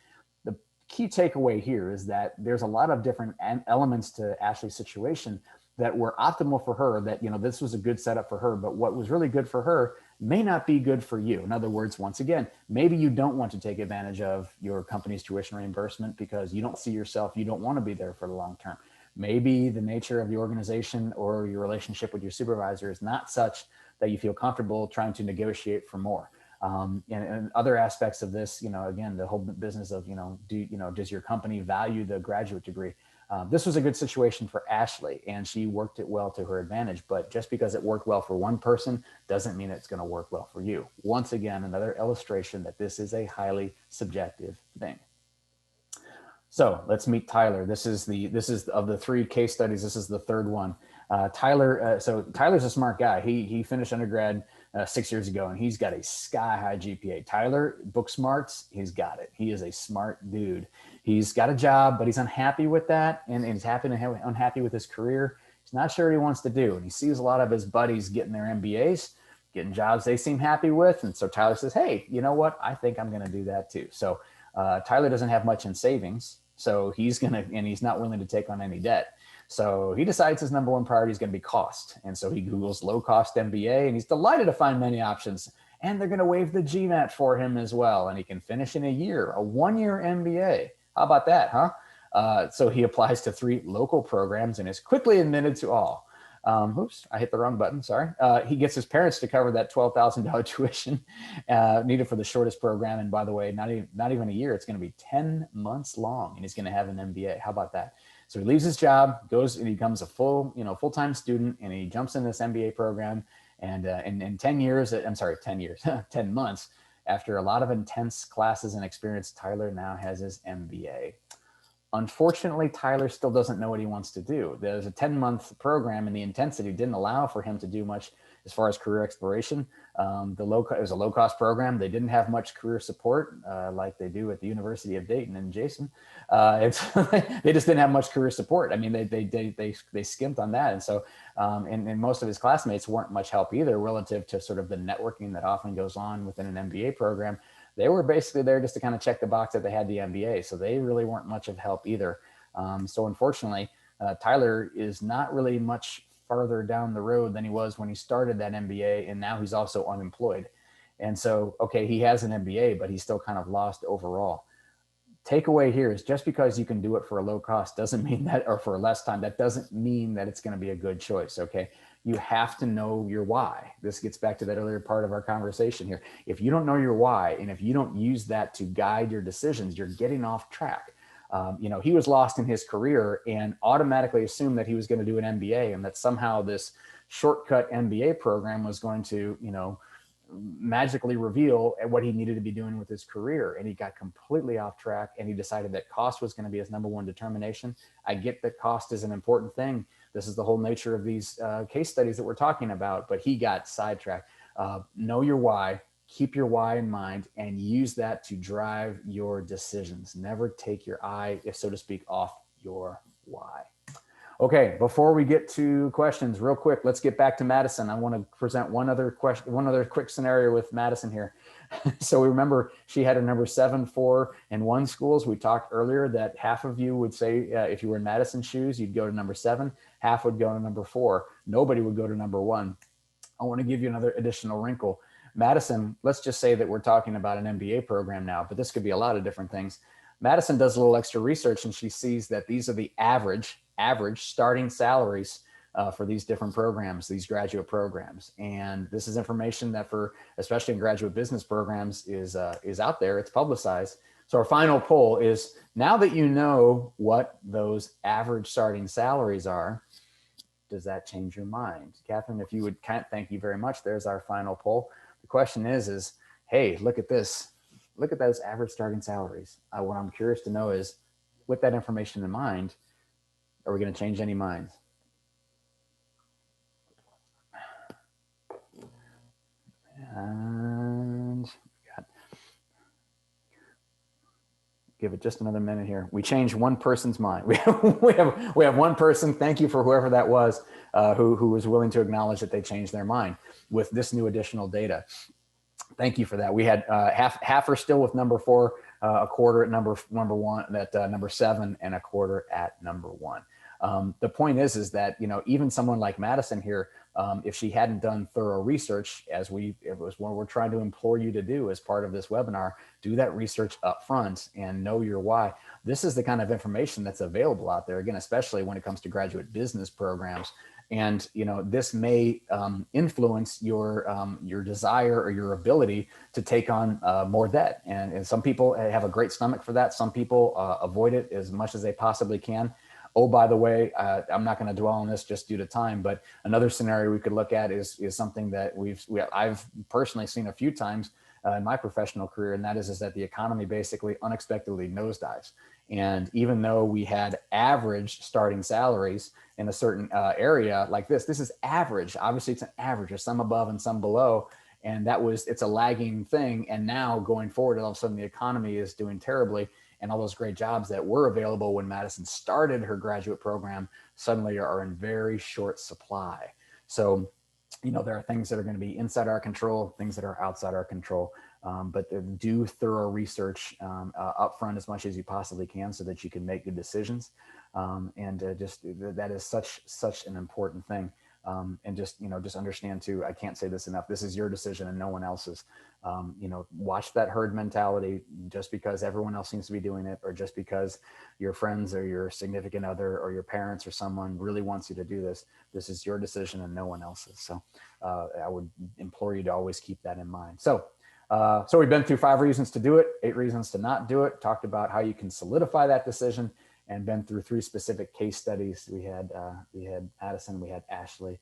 The key takeaway here is that there's a lot of different elements to Ashley's situation that were optimal for her, that, this was a good setup for her, but what was really good for her may not be good for you. In other words, once again, maybe you don't want to take advantage of your company's tuition reimbursement because you don't see yourself, you don't want to be there for the long term. Maybe the nature of the organization or your relationship with your supervisor is not such that you feel comfortable trying to negotiate for more. And other aspects of this, again, the whole business of, does your company value the graduate degree? This was a good situation for Ashley, and she worked it well to her advantage. But just because it worked well for one person doesn't mean it's going to work well for you. Once again, another illustration that this is a highly subjective thing. So let's meet Tyler. This is of the 3 case studies, this is the third one. Tyler's a smart guy. He finished undergrad 6 years ago, and he's got a sky-high GPA. Tyler, book smarts, he's got it. He is a smart dude. He's got a job, but he's unhappy with that, and he's unhappy with his career. He's not sure what he wants to do, and he sees a lot of his buddies getting their MBAs, getting jobs they seem happy with, and so Tyler says, hey, you know what? I think I'm going to do that too. So Tyler doesn't have much in savings, so he's not willing to take on any debt. So he decides his number one priority is going to be cost. And so he Googles low cost MBA, and he's delighted to find many options. And they're going to waive the GMAT for him as well. And he can finish in a 1-year MBA. How about that, huh? So he applies to 3 local programs and is quickly admitted to all. Oops, I hit the wrong button, sorry. He gets his parents to cover that $12,000 tuition needed for the shortest program. And by the way, not even a year, it's going to be 10 months long, and he's going to have an MBA. How about that? So he leaves his job, goes and he becomes a full-time student, and he jumps in this MBA program. And in 10 months, after a lot of intense classes and experience, Tyler now has his MBA. Unfortunately, Tyler still doesn't know what he wants to do. There's a 10-month program, and the intensity didn't allow for him to do much as far as career exploration. It was a low-cost program. They didn't have much career support like they do at the University of Dayton and Jason. They just didn't have much career support. I mean, they skimped on that. And so, and most of his classmates weren't much help either relative to sort of the networking that often goes on within an MBA program. They were basically there just to kind of check the box that they had the MBA. So they really weren't much of help either. So unfortunately, Tyler is not really much farther down the road than he was when he started that MBA. And now he's also unemployed. And so, okay, he has an MBA, but he's still kind of lost overall. Takeaway here is just because you can do it for a low cost doesn't mean that, or for less time, that doesn't mean that it's going to be a good choice. Okay. You have to know your why. This gets back to that earlier part of our conversation here. If you don't know your why, and if you don't use that to guide your decisions, you're getting off track. He was lost in his career and automatically assumed that he was going to do an MBA, and that somehow this shortcut MBA program was going to, magically reveal what he needed to be doing with his career. And he got completely off track, and he decided that cost was going to be his number one determination. I get that cost is an important thing. This is the whole nature of these case studies that we're talking about, but he got sidetracked. Know your why, keep your why in mind, and use that to drive your decisions. Never take your eye, so to speak, off your why. Okay, before we get to questions, real quick, let's get back to Madison. I want to present one other quick scenario with Madison here. So we remember she had a number 7, 4, and 1 schools. We talked earlier that half of you would say if you were in Madison's shoes, you'd go to number 7, half would go to number 4. Nobody would go to number 1. I want to give you another additional wrinkle. Madison, let's just say that we're talking about an MBA program now, but this could be a lot of different things. Madison does a little extra research and she sees that these are the average starting salaries for these different programs, these graduate programs. And this is information that for, especially in graduate business programs, is out there, it's publicized. So our final poll is, now that you know what those average starting salaries are, does that change your mind? Catherine, if you would, thank you very much. There's our final poll. The question is, hey, look at this. Look at those average starting salaries. What I'm curious to know is, with that information in mind, are we going to change any minds? And give it just another minute here. We changed one person's mind. We have one person. Thank you for whoever that was who was willing to acknowledge that they changed their mind with this new additional data. Thank you for that. We had half are still with number 4, a quarter at number 1, at number 7, and a quarter at number 1. The point is that, you know, even someone like Madison here, if she hadn't done thorough research, it was what we're trying to implore you to do as part of this webinar, do that research up front and know your why. This is the kind of information that's available out there, again, especially when it comes to graduate business programs. And, you know, this may influence your desire or your ability to take on more debt. And some people have a great stomach for that. Some people avoid it as much as they possibly can. Oh, by the way, I'm not going to dwell on this just due to time, but another scenario we could look at is something that I've personally seen a few times in my professional career, and that is that the economy basically unexpectedly nosedives. And even though we had average starting salaries in a certain area like this is average. Obviously, it's an average. There's some above and some below. And it's a lagging thing. And now going forward, all of a sudden the economy is doing terribly. And all those great jobs that were available when Madison started her graduate program suddenly are in very short supply. So, you know, there are things that are going to be inside our control, things that are outside our control. But do thorough research upfront as much as you possibly can so that you can make good decisions. That is such an important thing. And just understand too, I can't say this enough. This is your decision and no one else's. Watch that herd mentality. Just because everyone else seems to be doing it, or just because your friends or your significant other or your parents or someone really wants you to do this, this is your decision and no one else's. So I would implore you to always keep that in mind. So we've been through 5 reasons to do it, 8 reasons to not do it, talked about how you can solidify that decision, and been through 3 specific case studies. We had Madison, we had Ashley,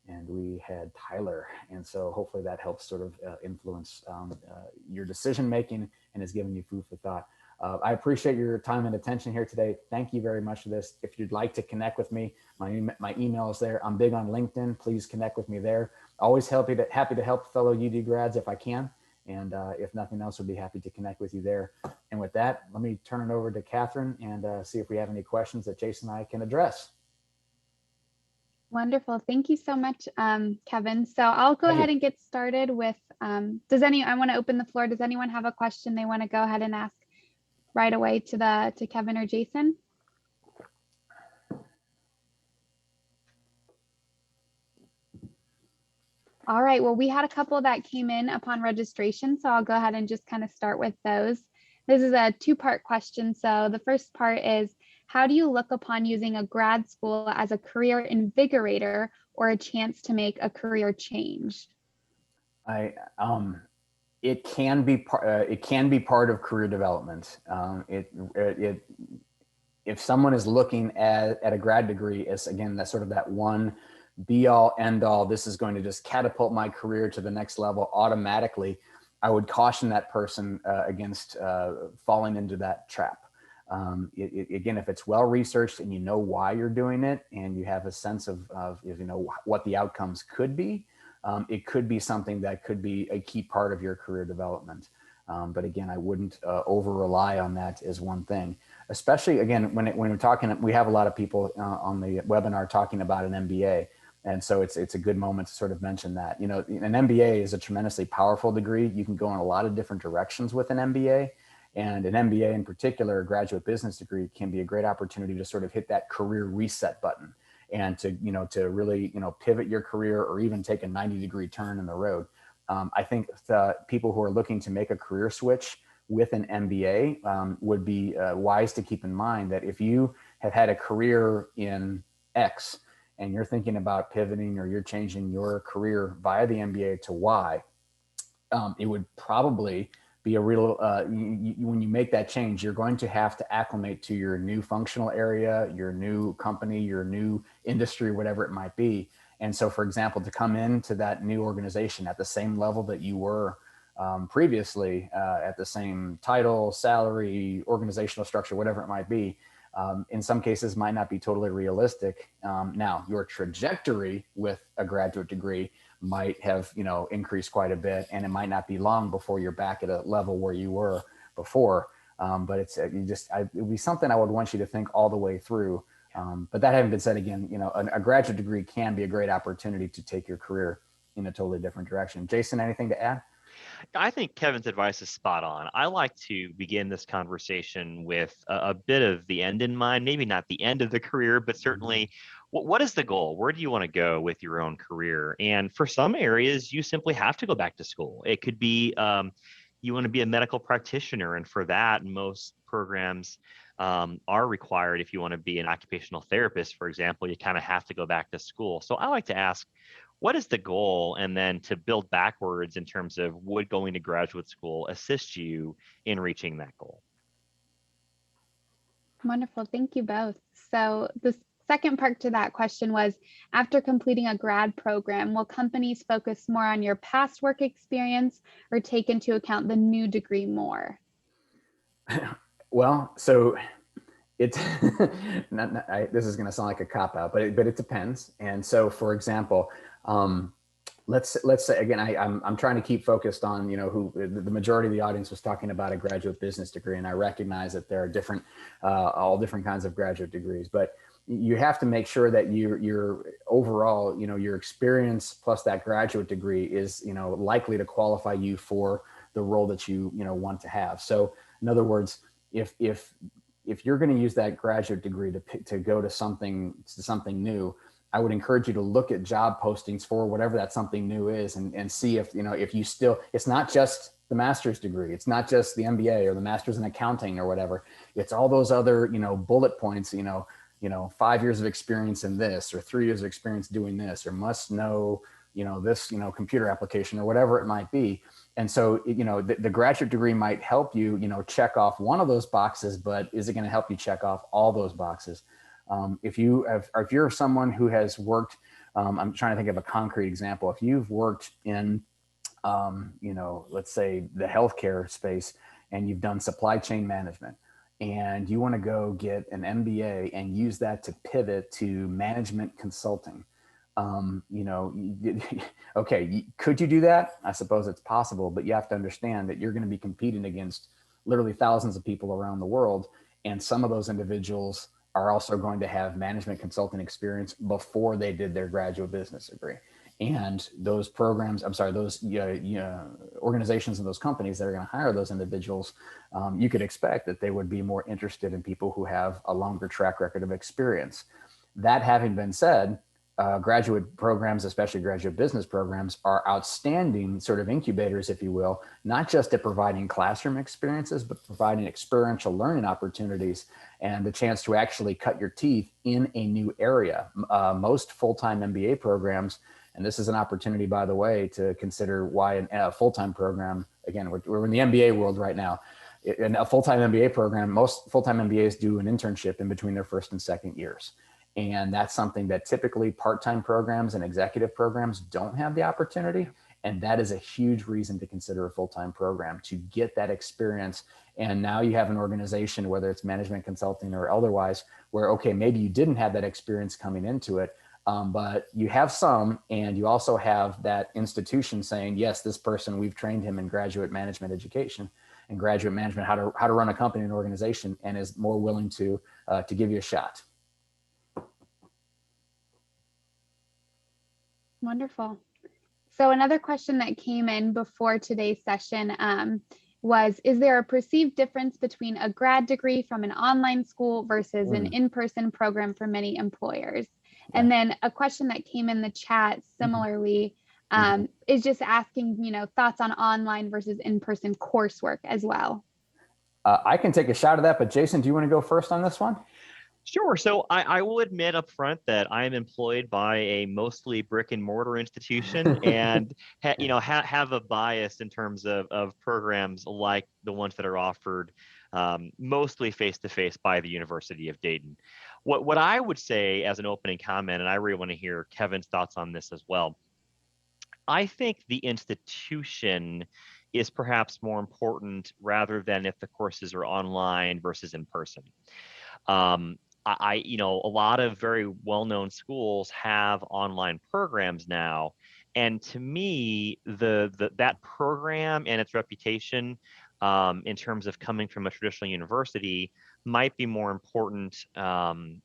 and we had Tyler. And so hopefully that helps sort of influence your decision making and is giving you food for thought. I appreciate your time and attention here today. Thank you very much for this. If you'd like to connect with me, my email is there. I'm big on LinkedIn. Please connect with me there. Always happy to help fellow UD grads if I can. And if nothing else, we'd be happy to connect with you there. And with that, let me turn it over to Catherine and see if we have any questions that Jason and I can address. Wonderful. Thank you so much, Kevin. So I'll go ahead and get started with, I want to open the floor. Does anyone have a question they want to go ahead and ask right away to Kevin or Jason? All right, well, we had a couple that came in upon registration, so I'll go ahead and just kind of start with those. This is a 2-part question. So the first part is, how do you look upon using a grad school as a career invigorator or a chance to make a career change? It can be part of career development. If someone is looking at a grad degree as, again, that's sort of that one be all end all, this is going to just catapult my career to the next level automatically, I would caution that person against falling into that trap. Again, if it's well researched and you know why you're doing it and you have a sense of what the outcomes could be, it could be something that could be a key part of your career development. But again, I wouldn't over rely on that as one thing, especially again, when we're talking, we have a lot of people on the webinar talking about an MBA. And so it's a good moment to sort of mention that, an MBA is a tremendously powerful degree. You can go in a lot of different directions with an MBA, and an MBA in particular, a graduate business degree, can be a great opportunity to sort of hit that career reset button and to really, pivot your career or even take a 90-degree turn in the road. I think the people who are looking to make a career switch with an MBA would be wise to keep in mind that if you have had a career in X and you're thinking about pivoting or you're changing your career via the MBA to Y, it would probably be a real, when you make that change, you're going to have to acclimate to your new functional area, your new company, your new industry, whatever it might be. And so, for example, to come into that new organization at the same level that you were previously, at the same title, salary, organizational structure, whatever it might be, in some cases might not be totally realistic. Now, your trajectory with a graduate degree might have, increased quite a bit, and it might not be long before you're back at a level where you were before. But it would be something I would want you to think all the way through. But that having been said, again, a graduate degree can be a great opportunity to take your career in a totally different direction. Jason, anything to add? I think Kevin's advice is spot on. I like to begin this conversation with a bit of the end in mind, maybe not the end of the career, but certainly what is the goal? Where do you want to go with your own career? And for some areas, you simply have to go back to school. It could be you want to be a medical practitioner. And for that, most programs are required. If you want to be an occupational therapist, for example, you kind of have to go back to school. So I like to ask, what is the goal? And then to build backwards in terms of would going to graduate school assist you in reaching that goal? Wonderful. Thank you both. So the second part to that question was, after completing a grad program, will companies focus more on your past work experience or take into account the new degree more? Well, so it's this is going to sound like a cop out, but it depends. And so, for example, let's say again, I'm trying to keep focused on who the majority of the audience was talking about a graduate business degree, and I recognize that there are different all different kinds of graduate degrees, but you have to make sure that your overall your experience plus that graduate degree is likely to qualify you for the role that you want to have. So in other words, if you're going to use that graduate degree to go to something new, I would encourage you to look at job postings for whatever that something new is, and see if you still, it's not just the master's degree, it's not just the MBA or the master's in accounting or whatever. It's all those other bullet points. 5 years of experience in this, or 3 years of experience doing this, or must know this computer application or whatever it might be. And so the graduate degree might help you check off one of those boxes, but is it going to help you check off all those boxes? If you're someone who has worked, I'm trying to think of a concrete example. If you've worked in let's say the healthcare space, and you've done supply chain management, and you want to go get an MBA and use that to pivot to management consulting. Okay, could you do that? I suppose it's possible, but you have to understand that you're going to be competing against literally thousands of people around the world. And some of those individuals are also going to have management consulting experience before they did their graduate business degree. And those programs, those organizations and those companies that are going to hire those individuals, you could expect that they would be more interested in people who have a longer track record of experience. That having been said, graduate programs, especially graduate business programs, are outstanding sort of incubators, if you will, not just at providing classroom experiences, but providing experiential learning opportunities and the chance to actually cut your teeth in a new area. Most full-time MBA programs, and this is an opportunity, by the way, to consider why a full-time program, again, we're in the MBA world right now. In a full-time MBA program, most full-time MBAs do an internship in between their first and second years. And that's something that typically part-time programs and executive programs don't have the opportunity. And that is a huge reason to consider a full-time program, to get that experience. And now you have an organization, whether it's management consulting or otherwise, where, okay, maybe you didn't have that experience coming into it, But you have some, and you also have that institution saying, yes, this person, we've trained him in graduate management education and graduate management, how to run a company and organization, and is more willing to give you a shot. Wonderful. So another question that came in before today's session was, is there a perceived difference between a grad degree from an online school versus an in-person program for many employers? Yeah. And then a question that came in the chat similarly is just asking, thoughts on online versus in-person coursework as well. I can take a shot at that, but Jason, do you want to go first on this one? Sure. So I will admit up front that I am employed by a mostly brick and mortar institution and have a bias in terms of programs like the ones that are offered mostly face-to-face by the University of Dayton. What I would say as an opening comment, and I really want to hear Kevin's thoughts on this as well, I think the institution is perhaps more important rather than if the courses are online versus in person. A lot of very well-known schools have online programs now, and to me, that program and its reputation, in terms of coming from a traditional university, might be more important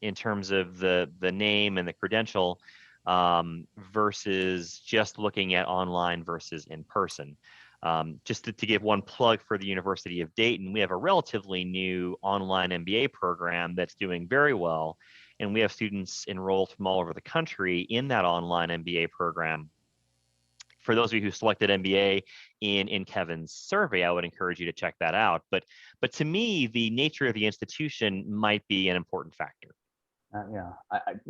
in terms of the name and the credential versus just looking at online versus in person. Just to give one plug for the University of Dayton, we have a relatively new online MBA program that's doing very well. And we have students enrolled from all over the country in that online MBA program. For those of you who selected MBA in Kevin's survey, I would encourage you to check that out. But to me, the nature of the institution might be an important factor.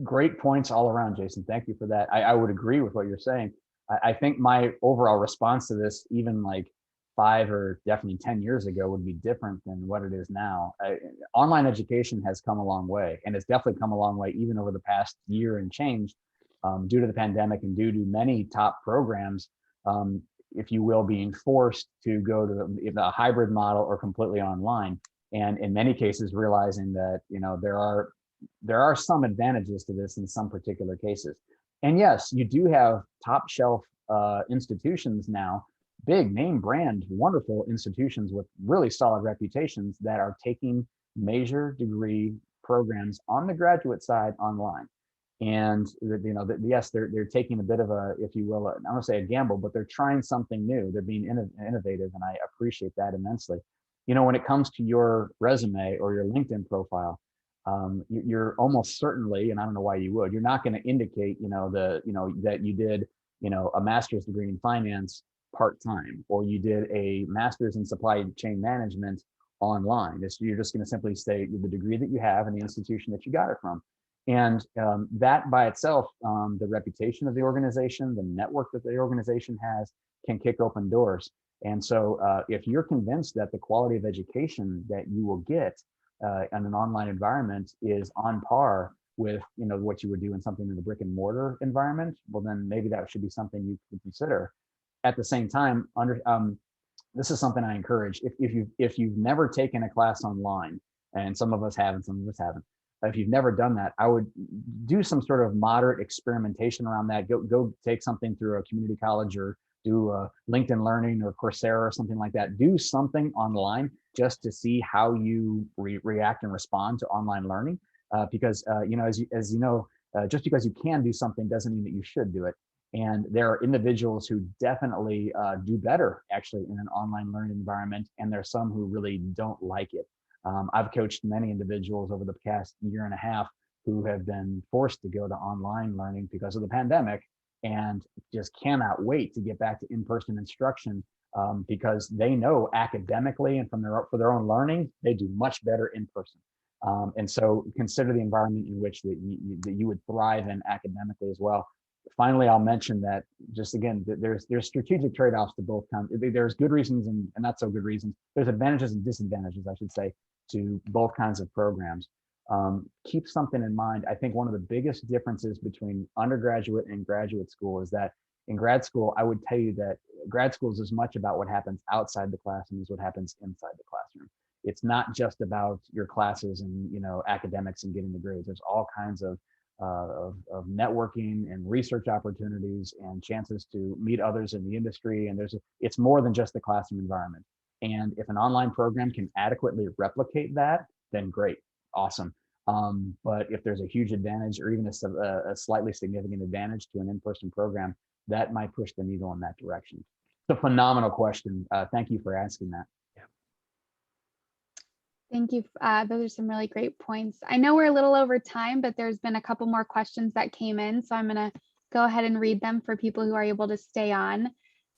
Great points all around, Jason. Thank you for that. I would agree with what you're saying. I think my overall response to this, even like 5 or definitely 10 years ago, would be different than what it is now. Online education has come a long way, and it's definitely come a long way even over the past year and change due to the pandemic and due to many top programs, if you will, being forced to go to the hybrid model or completely online. And in many cases, realizing that, there are some advantages to this in some particular cases. And yes, you do have top shelf institutions now, big name brand, wonderful institutions with really solid reputations that are taking major degree programs on the graduate side online. And yes, they're taking a bit of a, if you will, I don't want to say a gamble, but they're trying something new. They're being innovative, and I appreciate that immensely. When it comes to your resume or your LinkedIn profile, you're almost certainly, and I don't know why you would, you're not going to indicate, that you did, a master's degree in finance part-time, or you did a master's in supply chain management online. You're just going to simply say the degree that you have and the institution that you got it from. And that by itself, the reputation of the organization, the network that the organization has, can kick open doors. And so if you're convinced that the quality of education that you will get in an online environment is on par with what you would do in something in the brick and mortar environment, well, then maybe that should be something you could consider. At the same time, this is something I encourage. If you've never taken a class online, and some of us have and some of us haven't, if you've never done that, I would do some sort of moderate experimentation around that. Go take something through a community college, or do LinkedIn Learning or Coursera or something like that. Do something online just to see how you react and respond to online learning. Because just because you can do something doesn't mean that you should do it. And there are individuals who definitely do better actually in an online learning environment, and there's some who really don't like it. I've coached many individuals over the past year and a half who have been forced to go to online learning because of the pandemic, and just cannot wait to get back to in-person instruction because they know academically and for their own learning, they do much better in person. And so consider the environment in which that you would thrive in academically as well. Finally, I'll mention that just again, there's strategic trade-offs to both kinds. There's good reasons and not so good reasons. There's advantages and disadvantages, I should say, to both kinds of programs. Keep something in mind. I think one of the biggest differences between undergraduate and graduate school is that in grad school, I would tell you that grad school is as much about what happens outside the classroom as what happens inside the classroom. It's not just about your classes and academics and getting the grades. There's all kinds of of networking and research opportunities and chances to meet others in the industry. And it's more than just the classroom environment. And if an online program can adequately replicate that, then great, awesome. But if there's a huge advantage or even a slightly significant advantage to an in-person program, that might push the needle in that direction. It's a phenomenal question. Thank you for asking that. Thank you. Those are some really great points. I know we're a little over time, but there's been a couple more questions that came in. So I'm going to go ahead and read them for people who are able to stay on.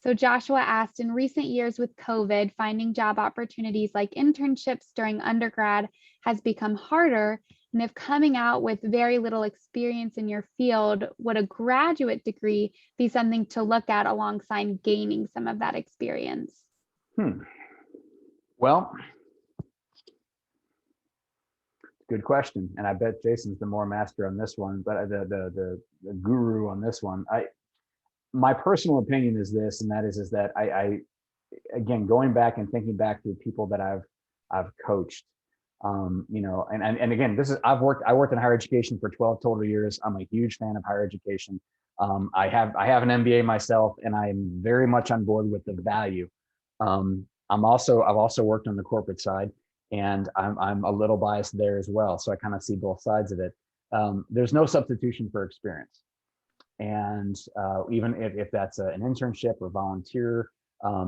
So Joshua asked, in recent years with COVID, finding job opportunities like internships during undergrad has become harder. And if coming out with very little experience in your field, would a graduate degree be something to look at alongside gaining some of that experience? Well, good question. And I bet Jason's the more master on this one, but the guru on this one. My personal opinion is this, and that is that I again, going back and thinking back to the people that I've coached, you know, and again, I worked in higher education for 12 total years. I'm a huge fan of higher education. I have an MBA myself, and I'm very much on board with the value. I've also worked on the corporate side, and I'm a little biased there as well. So I kind of see both sides of it. There's no substitution for experience. And even if that's an internship or volunteer,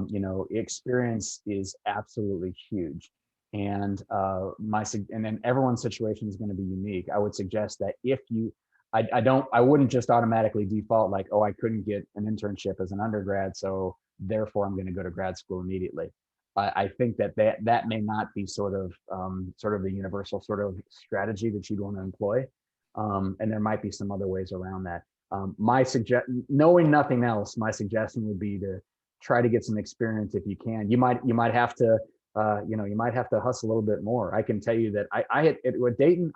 you know, experience is absolutely huge. And and then everyone's situation is going to be unique. I would suggest that if you, I wouldn't just automatically default like, oh, I couldn't get an internship as an undergrad, so therefore I'm going to go to grad school immediately. I think that may not be sort of the universal sort of strategy that you'd want to employ. And there might be some other ways around that. Knowing nothing else, my suggestion would be to try to get some experience if you can. You might have to, you might have to hustle a little bit more. I can tell you that I had at Dayton,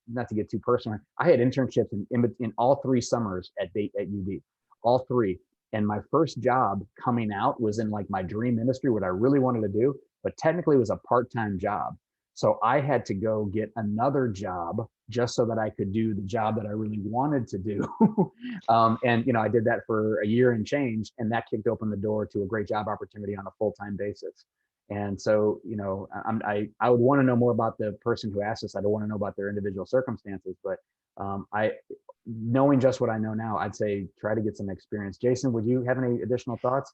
not to get too personal, I had internships in all 3 summers at UD, all 3. And my first job coming out was in like my dream industry, what I really wanted to do, but technically it was a part-time job. So I had to go get another job just so that I could do the job that I really wanted to do. And, you know, I did that for a year and change, and that kicked open the door to a great job opportunity on a full-time basis. And so, you know, I would want to know more about the person who asked this. I don't want to know about their individual circumstances, but knowing just what I know now, I'd say try to get some experience. Jason, would you have any additional thoughts?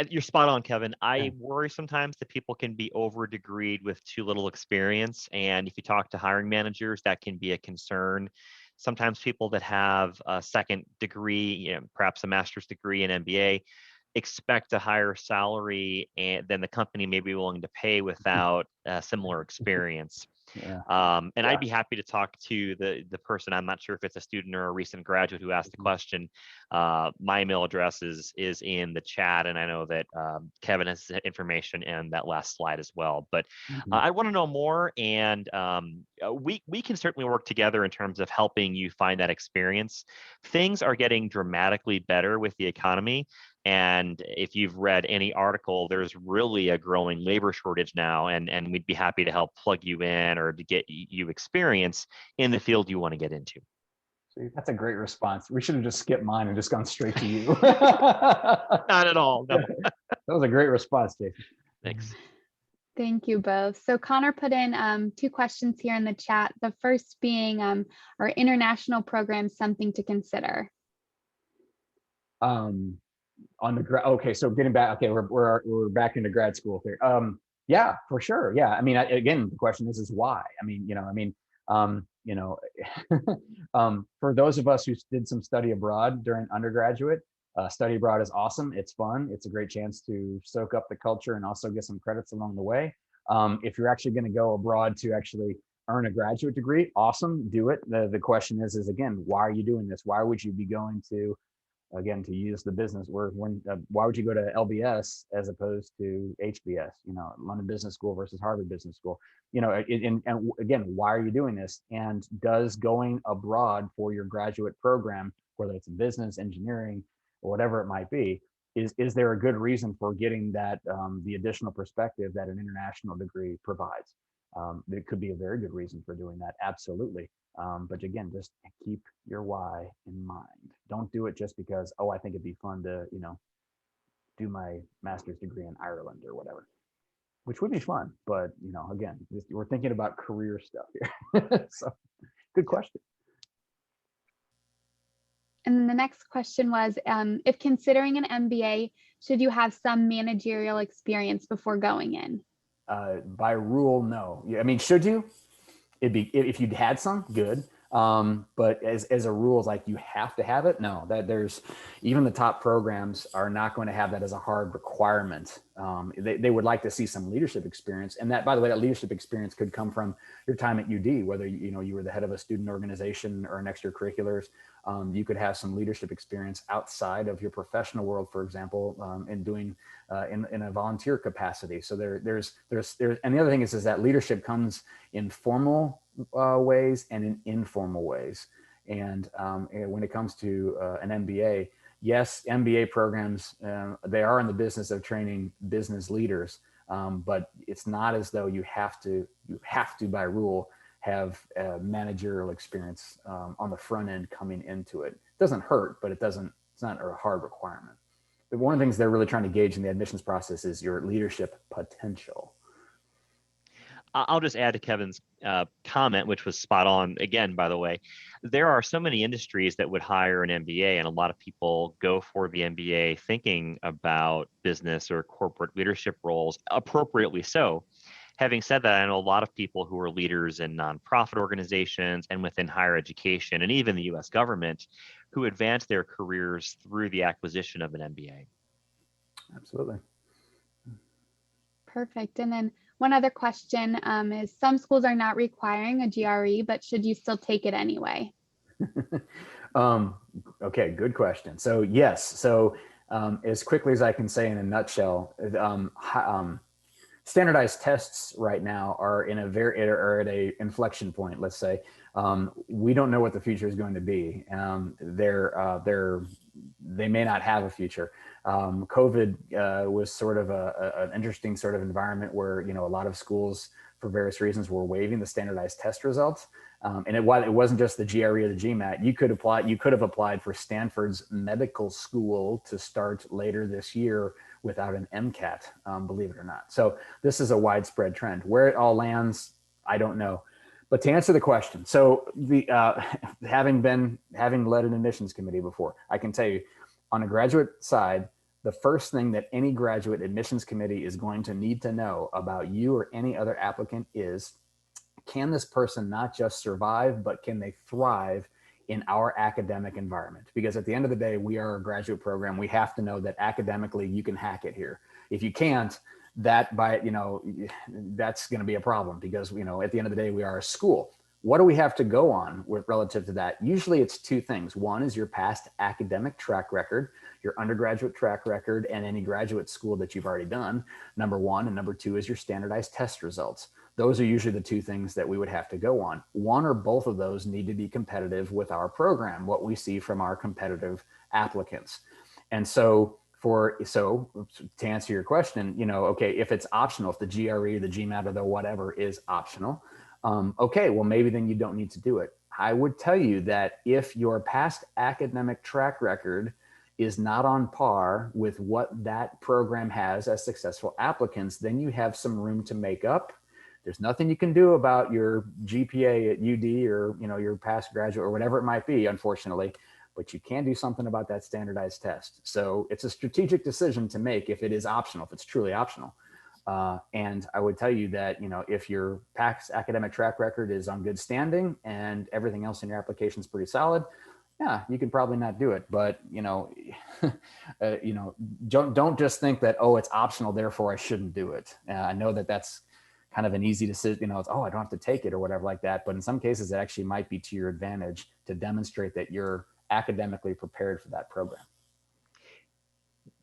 You're spot on, Kevin. I worry sometimes that people can be over degreed with too little experience. And if you talk to hiring managers, that can be a concern. Sometimes people that have a second degree, you know, perhaps a master's degree in MBA, expect a higher salary than the company may be willing to pay without similar experience. And I'd be happy to talk to the person. I'm not sure if it's a student or a recent graduate who asked the question. My email address is in the chat, and I know that Kevin has information in that last slide as well. But I want to know more, and we can certainly work together in terms of helping you find that experience. Things are getting dramatically better with the economy. And if you've read any article, there's really a growing labor shortage now, and we'd be happy to help plug you in or to get you experience in the field you want to get into. See, that's a great response. We should have just skipped mine and just gone straight to you. Not at all. No. That was a great response, Jason. Thanks. Thank you both. So Connor put in 2 questions here in the chat. The first being, are international programs something to consider? Okay, so getting back, okay, we're back into grad school here. Yeah, for sure. Yeah, I mean, again, the question is why? I mean, for those of us who did some study abroad during undergraduate, study abroad is awesome. It's fun. It's a great chance to soak up the culture and also get some credits along the way. If you're actually going to go abroad to actually earn a graduate degree, awesome, do it. The question is again, why are you doing this? Why would you be going to, again, to use the business word, why would you go to LBS as opposed to HBS, you know, London Business School versus Harvard Business School, you know, and again, why are you doing this? And does going abroad for your graduate program, whether it's business, engineering, or whatever it might be, is there a good reason for getting that, the additional perspective that an international degree provides? There could be a very good reason for doing that, absolutely. But again, just keep your why in mind. Don't do it just because, oh, I think it'd be fun to, do my master's degree in Ireland or whatever, which would be fun. But, again, we're thinking about career stuff here. So good question. And then the next question was, if considering an MBA, should you have some managerial experience before going in? By rule, no. I mean, should you? It'd be, if you'd had some, good. But as a rule, like you have to have it. No, that there's, even the top programs are not going to have that as a hard requirement. They would like to see some leadership experience, and that, by the way, that leadership experience could come from your time at UD, whether you were the head of a student organization or an extracurriculars. You could have some leadership experience outside of your professional world, for example, in doing in a volunteer capacity. So there's and the other thing is that leadership comes in formal ways and in informal ways. And when it comes to an MBA, yes, MBA programs, they are in the business of training business leaders, but it's not as though you have to by rule have managerial experience on the front end coming into it. It doesn't hurt, but it's not a hard requirement. But one of the things they're really trying to gauge in the admissions process is your leadership potential. I'll just add to Kevin's comment, which was spot on again, by the way. There are so many industries that would hire an MBA, and a lot of people go for the MBA thinking about business or corporate leadership roles, appropriately so. Having said that, I know a lot of people who are leaders in nonprofit organizations and within higher education and even the US government who advance their careers through the acquisition of an MBA. Absolutely. Perfect. And then one other question is, some schools are not requiring a GRE, but should you still take it anyway? Okay, good question. So yes, so as quickly as I can say in a nutshell, standardized tests right now are in at a inflection point. Let's say we don't know what the future is going to be. They may not have a future. COVID was sort of an interesting sort of environment where a lot of schools, for various reasons, were waiving the standardized test results. And it wasn't just the GRE or the GMAT. You could have applied for Stanford's medical school to start later this year without an MCAT, believe it or not. So this is a widespread trend. Where it all lands, I don't know. But to answer the question, so having led an admissions committee before, I can tell you, on a graduate side, the first thing that any graduate admissions committee is going to need to know about you or any other applicant is, can this person not just survive, but can they thrive in our academic environment? Because at the end of the day, we are a graduate program. We have to know that academically you can hack it here. If you can't, that's going to be a problem, because at the end of the day, we are a school. What do we have to go on with relative to that? Usually it's two things. One is your past academic track record, your undergraduate track record, and any graduate school that you've already done, number one. And number two is your standardized test results. Those are usually the two things that we would have to go on. One or both of those need to be competitive with our program, what we see from our competitive applicants. And so to answer your question, okay, if it's optional, if the GRE, the GMAT, or the whatever is optional, okay, well, maybe then you don't need to do it. I would tell you that if your past academic track record is not on par with what that program has as successful applicants, then you have some room to make up. There's nothing you can do about your GPA at UD or your past graduate or whatever it might be, unfortunately, but you can do something about that standardized test. So it's a strategic decision to make if it is optional, if it's truly optional. And I would tell you that, if your past academic track record is on good standing and everything else in your application is pretty solid, yeah, you can probably not do it. But, don't just think that, oh, it's optional, therefore I shouldn't do it. I know that that's kind of an easy decision, it's, oh, I don't have to take it or whatever like that. But in some cases, it actually might be to your advantage to demonstrate that you're academically prepared for that program.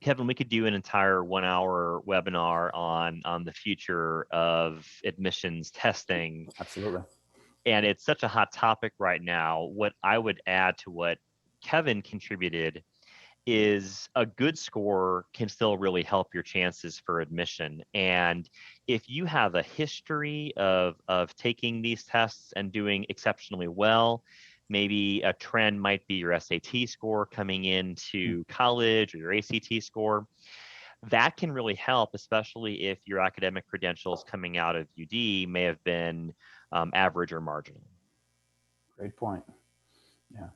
Kevin, we could do an entire 1-hour webinar on the future of admissions testing. Absolutely. And it's such a hot topic right now. What I would add to what Kevin contributed is a good score can still really help your chances for admission. And if you have a history of taking these tests and doing exceptionally well, maybe a trend might be your SAT score coming into college or your ACT score. That can really help, especially if your academic credentials coming out of UD may have been average or marginal. Great point. Yeah,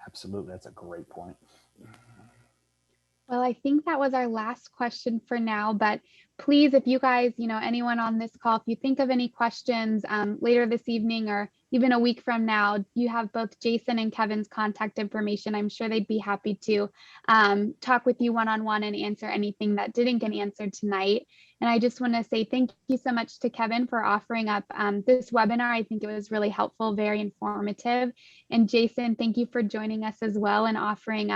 absolutely. That's a great point. Well, I think that was our last question for now, but please, if you guys, anyone on this call, if you think of any questions later this evening or even a week from now, you have both Jason and Kevin's contact information. I'm sure they'd be happy to talk with you one-on-one and answer anything that didn't get answered tonight. And I just want to say thank you so much to Kevin for offering up this webinar. I think it was really helpful, very informative. And Jason, thank you for joining us as well and offering,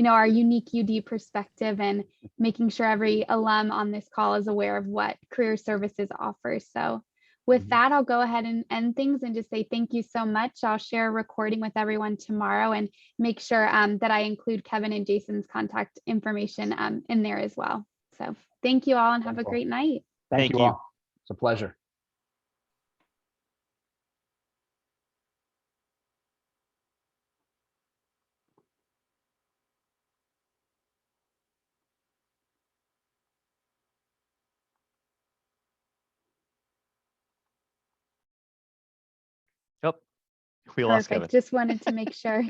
our unique UD perspective and making sure every alum on this call is aware of what career services offers. So with that, I'll go ahead and end things and just say thank you so much. I'll share a recording with everyone tomorrow and make sure that I include Kevin and Jason's contact information in there as well. So thank you all and have a great night. Thank you all. It's a pleasure. Oh, we lost Kevin. Perfect. Just wanted to make sure.